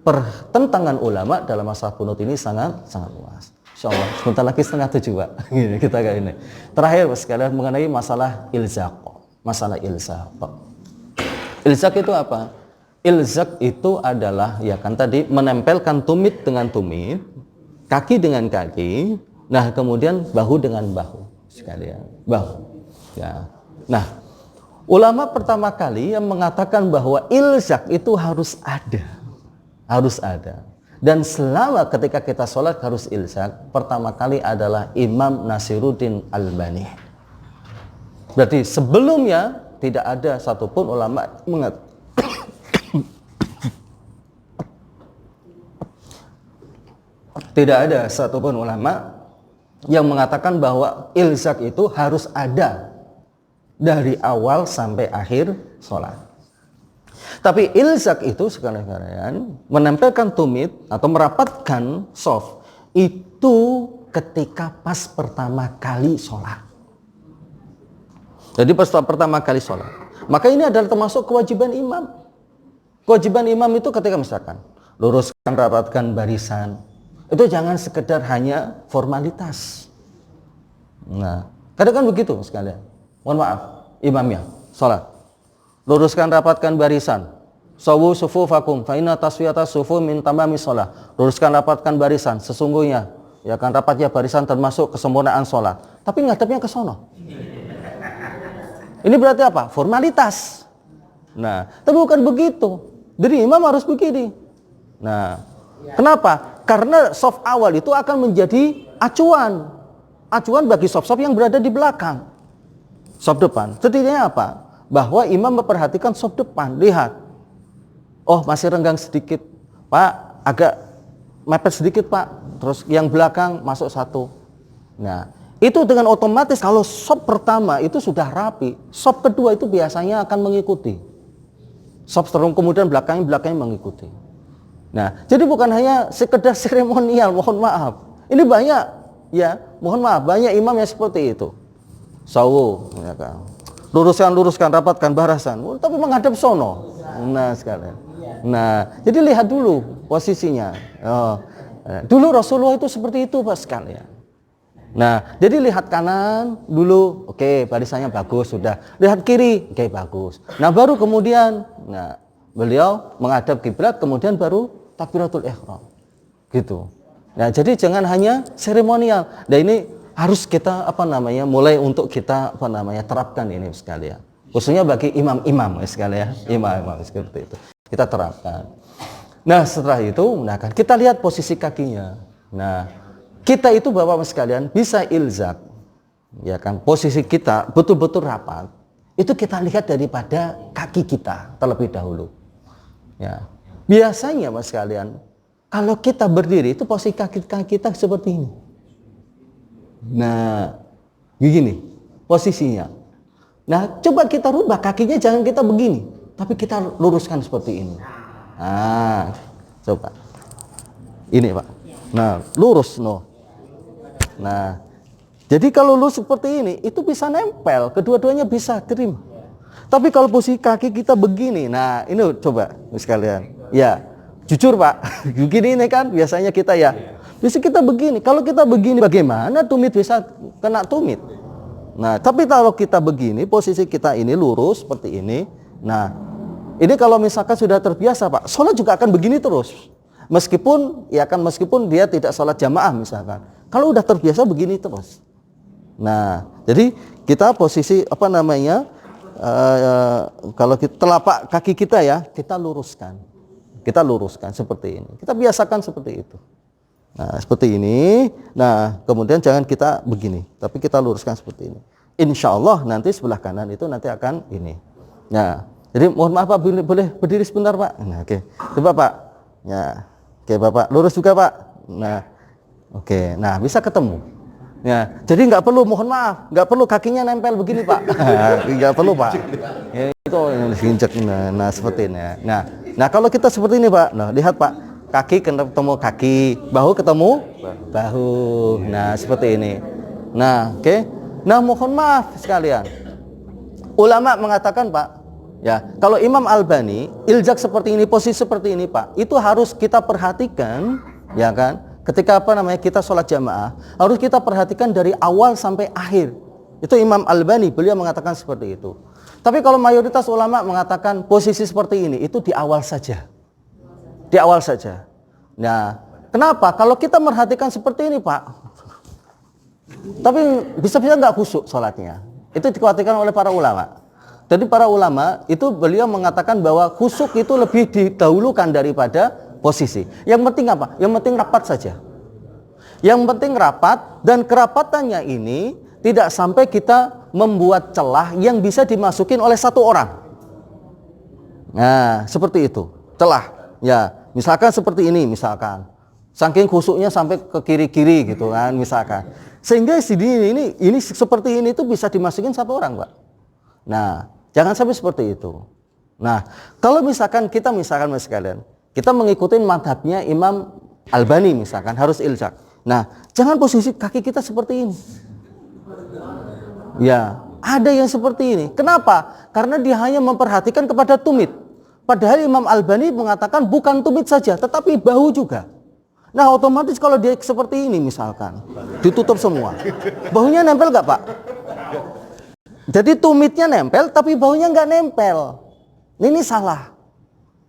pertentangan ulama dalam masalah kunut ini sangat luas. Insyaallah sebentar lagi 6:30, Pak. Gini, kita kayak ini. Terakhir Bapak sekalian mengenai masalah ilzaq. Masalah ilzaq. Ilzaq itu apa? Ilzaq itu adalah ya kan tadi menempelkan tumit dengan tumit, kaki dengan kaki, nah kemudian bahu dengan bahu sekalian, bahu. Ya. Nah, ulama pertama kali yang mengatakan bahwa ilzaq itu harus ada. Dan selama ketika kita sholat harus ilzaq, pertama kali adalah Imam Nasiruddin Albani. Berarti sebelumnya tidak ada satupun ulama tidak ada satupun ulama yang mengatakan bahwa ilzaq itu harus ada dari awal sampai akhir sholat. Tapi ilzaq itu sekalian menempelkan tumit atau merapatkan shaf itu ketika pas pertama kali sholat. Jadi pas pertama kali sholat. Maka ini adalah termasuk kewajiban imam. Kewajiban imam itu ketika misalkan luruskan, rapatkan barisan. Itu jangan sekedar hanya formalitas. Nah, kadang kan begitu sekalian. Mohon maaf, imamnya sholat. Luruskan, rapatkan barisan. Sawu sufufakum fa inna taswiyata sufu min tamami sholat. Luruskan, rapatkan barisan. Sesungguhnya ya kan rapatnya barisan termasuk kesempurnaan sholat. Tapi ngadepnya ke sono. Ini berarti apa? Formalitas. Nah, tapi bukan begitu. Jadi imam harus begini. Nah, Kenapa? Karena saf awal itu akan menjadi acuan bagi saf-saf yang berada di belakang, saf depan. Setidaknya apa? Bahwa imam memperhatikan saf depan. Lihat, oh masih renggang sedikit, Pak, agak mepet sedikit, Pak. Terus yang belakang masuk satu. Nah, itu dengan otomatis kalau sop pertama itu sudah rapi, sop kedua itu biasanya akan mengikuti. Sop terus kemudian belakangnya mengikuti. Nah, jadi bukan hanya sekedar seremonial, mohon maaf. Ini banyak, ya, mohon maaf, banyak imam yang seperti itu. Sawu, ya kan. Luruskan, rapatkan barasan, tapi menghadap sono. Nah, sekalian. Nah, jadi lihat dulu posisinya. Dulu Rasulullah itu seperti itu, Pak, sekalian. Nah, jadi lihat kanan dulu, oke, barisannya bagus, sudah. Lihat kiri, oke, bagus. Nah, baru kemudian, nah, beliau menghadap kiblat, kemudian baru takbiratul ihram, gitu. Nah, jadi jangan hanya seremonial. Nah, ini harus kita mulai untuk kita terapkan ini sekalian. Khususnya bagi imam-imam sekalian, imam-imam seperti itu. Kita terapkan. Nah, setelah itu, nah kan kita lihat posisi kakinya. Nah, kita itu Bapak sekalian bisa ilzak, ya kan, posisi kita betul-betul rapat. Itu kita lihat daripada kaki kita terlebih dahulu. Ya, biasanya Mas sekalian, kalau kita berdiri itu posisi kaki kita seperti ini. Nah, begini posisinya. Nah, coba kita rubah kakinya, jangan kita begini, tapi kita luruskan seperti ini. Nah, coba ini Pak. Nah, lurus Nah, jadi kalau lurus seperti ini, itu bisa nempel, kedua-duanya bisa terima. Tapi kalau posisi kaki kita begini, nah ini coba sekalian. Ya, jujur Pak, begini ini kan biasanya kita ya. Bisa kita begini, kalau kita begini bagaimana tumit bisa kena tumit. Nah, tapi kalau kita begini, posisi kita ini lurus seperti ini. Nah, ini kalau misalkan sudah terbiasa Pak, sholat juga akan begini terus. Meskipun dia tidak sholat jamaah misalkan. Kalau udah terbiasa begini terus. Nah, jadi kita posisi kalau kita telapak kaki kita ya, kita luruskan seperti ini. Kita biasakan seperti itu. Nah, seperti ini. Nah, kemudian jangan kita begini, tapi kita luruskan seperti ini. Insya Allah nanti sebelah kanan itu nanti akan ini. Nah, jadi mohon maaf Pak, boleh berdiri sebentar Pak. Nah, oke. Coba Pak. Ya, oke Bapak, lurus juga Pak. Nah, oke, nah bisa ketemu. Ya, jadi nggak perlu, mohon maaf, nggak perlu kakinya nempel begini Pak. Nggak perlu Pak. Ya, itu yang diinjak. Nah, seperti ini. Nah kalau kita seperti ini Pak, nah lihat Pak, kaki ketemu kaki, bahu ketemu bahu. Nah seperti ini. Nah, oke. Nah mohon maaf sekalian. Ulama mengatakan Pak, ya kalau Imam Albani iljak seperti ini, posisi seperti ini Pak, itu harus kita perhatikan, ya kan? Ketika kita sholat jamaah, harus kita perhatikan dari awal sampai akhir. Itu Imam Albani, beliau mengatakan seperti itu. Tapi kalau mayoritas ulama mengatakan posisi seperti ini, itu di awal saja. Di awal saja. Nah, kenapa? Kalau kita merhatikan seperti ini Pak, tapi bisa-bisa nggak khusyuk sholatnya. Itu dikhawatirkan oleh para ulama. Jadi para ulama itu beliau mengatakan bahwa khusyuk itu lebih didahulukan daripada posisi. Yang penting apa? Yang penting rapat saja. Yang penting rapat, dan kerapatannya ini tidak sampai kita membuat celah yang bisa dimasukin oleh satu orang. Nah, seperti itu. Celah. Ya, misalkan seperti ini misalkan. Saking khusyuknya sampai ke kiri-kiri gitu kan misalkan. Sehingga ini seperti ini itu bisa dimasukin satu orang, Pak. Nah, jangan sampai seperti itu. Nah, kalau misalkan Mas sekalian, kita mengikuti madhabnya Imam Albani misalkan, harus iljak. Nah, jangan posisi kaki kita seperti ini. Ya, ada yang seperti ini. Kenapa? Karena dia hanya memperhatikan kepada tumit. Padahal Imam Albani mengatakan bukan tumit saja, tetapi bahu juga. Nah, otomatis kalau dia seperti ini misalkan, ditutup semua. Bahunya nempel nggak, Pak? Jadi tumitnya nempel, tapi bahunya nggak nempel. Ini salah.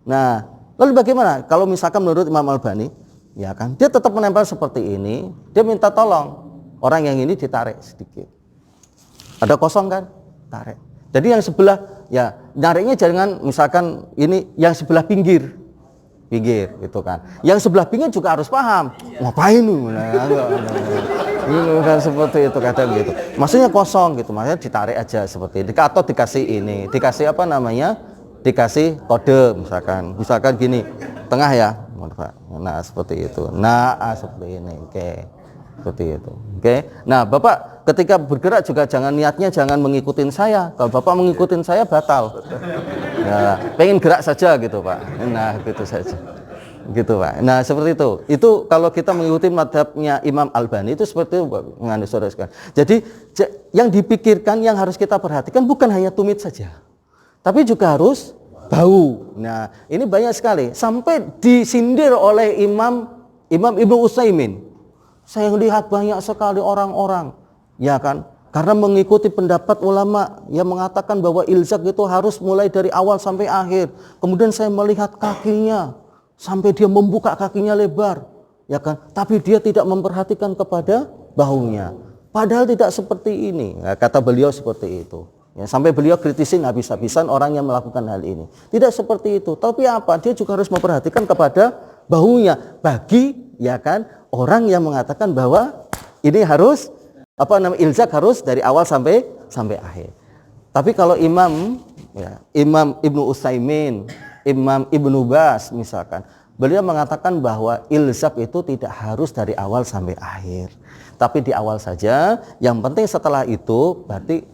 Nah, lalu bagaimana? Kalau misalkan menurut Imam Albani, ya kan, dia tetap menempel seperti ini. Dia minta tolong orang yang ini ditarik sedikit. Ada kosong kan? Tarik. Jadi yang sebelah, ya nariknya jangan misalkan ini yang sebelah pinggir. pinggir gitu kan. Yang sebelah pinggir juga harus paham. Ngapain lu? Gitu kan, seperti itu kadang gitu. Maksudnya kosong gitu, maksudnya ditarik aja seperti ini. Atau dikasih ini, dikasih apa namanya? Dikasih kode misalkan gini, tengah ya. Nah, seperti itu. Nah, seperti ini. Oke. Seperti itu. Oke. Nah, Bapak ketika bergerak juga niatnya jangan mengikutin saya. Kalau Bapak mengikutin saya batal. Ya, pengen gerak saja gitu, Pak. Nah, gitu saja. Gitu, Pak. Nah, seperti itu. Itu kalau kita mengikuti madhabnya Imam Albani itu seperti itu, Pak. Jadi yang dipikirkan, yang harus kita perhatikan bukan hanya tumit saja, tapi juga harus bau. Nah, ini banyak sekali sampai disindir oleh Imam Ibnu Utsaimin. Saya lihat banyak sekali orang-orang, ya kan, karena mengikuti pendapat ulama yang mengatakan bahwa ilzak itu harus mulai dari awal sampai akhir. Kemudian saya melihat kakinya sampai dia membuka kakinya lebar, ya kan, tapi dia tidak memperhatikan kepada bahunya. Padahal tidak seperti ini. Nah, kata beliau seperti itu. Ya, sampai beliau kritisin habis-habisan orang yang melakukan hal ini. Tidak seperti itu. Tapi apa? Dia juga harus memperhatikan kepada bahunya. Bagi, ya kan, orang yang mengatakan bahwa ini harus ilzak harus dari awal sampai akhir. Tapi kalau Imam Ibnu Utsaimin, Imam Ibnu Baz misalkan, beliau mengatakan bahwa ilzak itu tidak harus dari awal sampai akhir, tapi di awal saja. Yang penting setelah itu berarti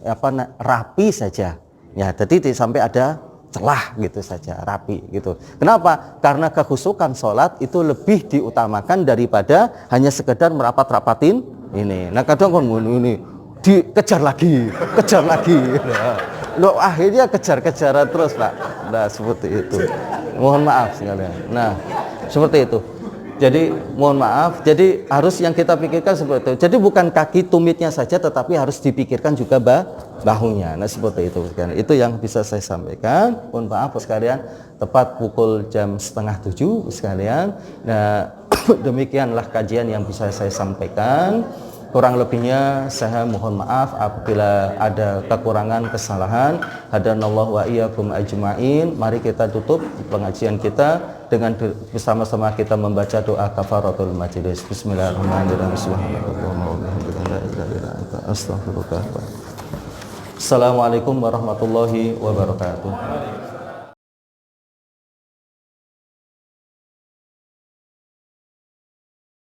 rapi saja. Ya, jadi sampai ada celah gitu saja, rapi gitu. Kenapa? Karena kekhusyukan sholat itu lebih diutamakan daripada hanya sekedar merapat-rapatin ini. Nah, kadang kan ini dikejar lagi. Loh, akhirnya kejar-kejaran terus, Pak. Nah, seperti itu. Mohon maaf sekalian. Nah, seperti itu. Jadi mohon maaf, jadi harus yang kita pikirkan seperti itu. Jadi bukan kaki tumitnya saja, tetapi harus dipikirkan juga bahunya. Nah, seperti itu. Itu yang bisa saya sampaikan. Mohon maaf sekalian, tepat pukul jam 6:30 sekalian. Nah, demikianlah kajian yang bisa saya sampaikan. Kurang lebihnya saya mohon maaf apabila ada kekurangan, kesalahan. Hadanallahu wa iyyakum ajma'in. Mari kita tutup pengajian kita dengan bersama-sama kita membaca doa kafaratul majelis. Bismillahirrahmanirrahim. Assalamualaikum warahmatullahi wabarakatuh.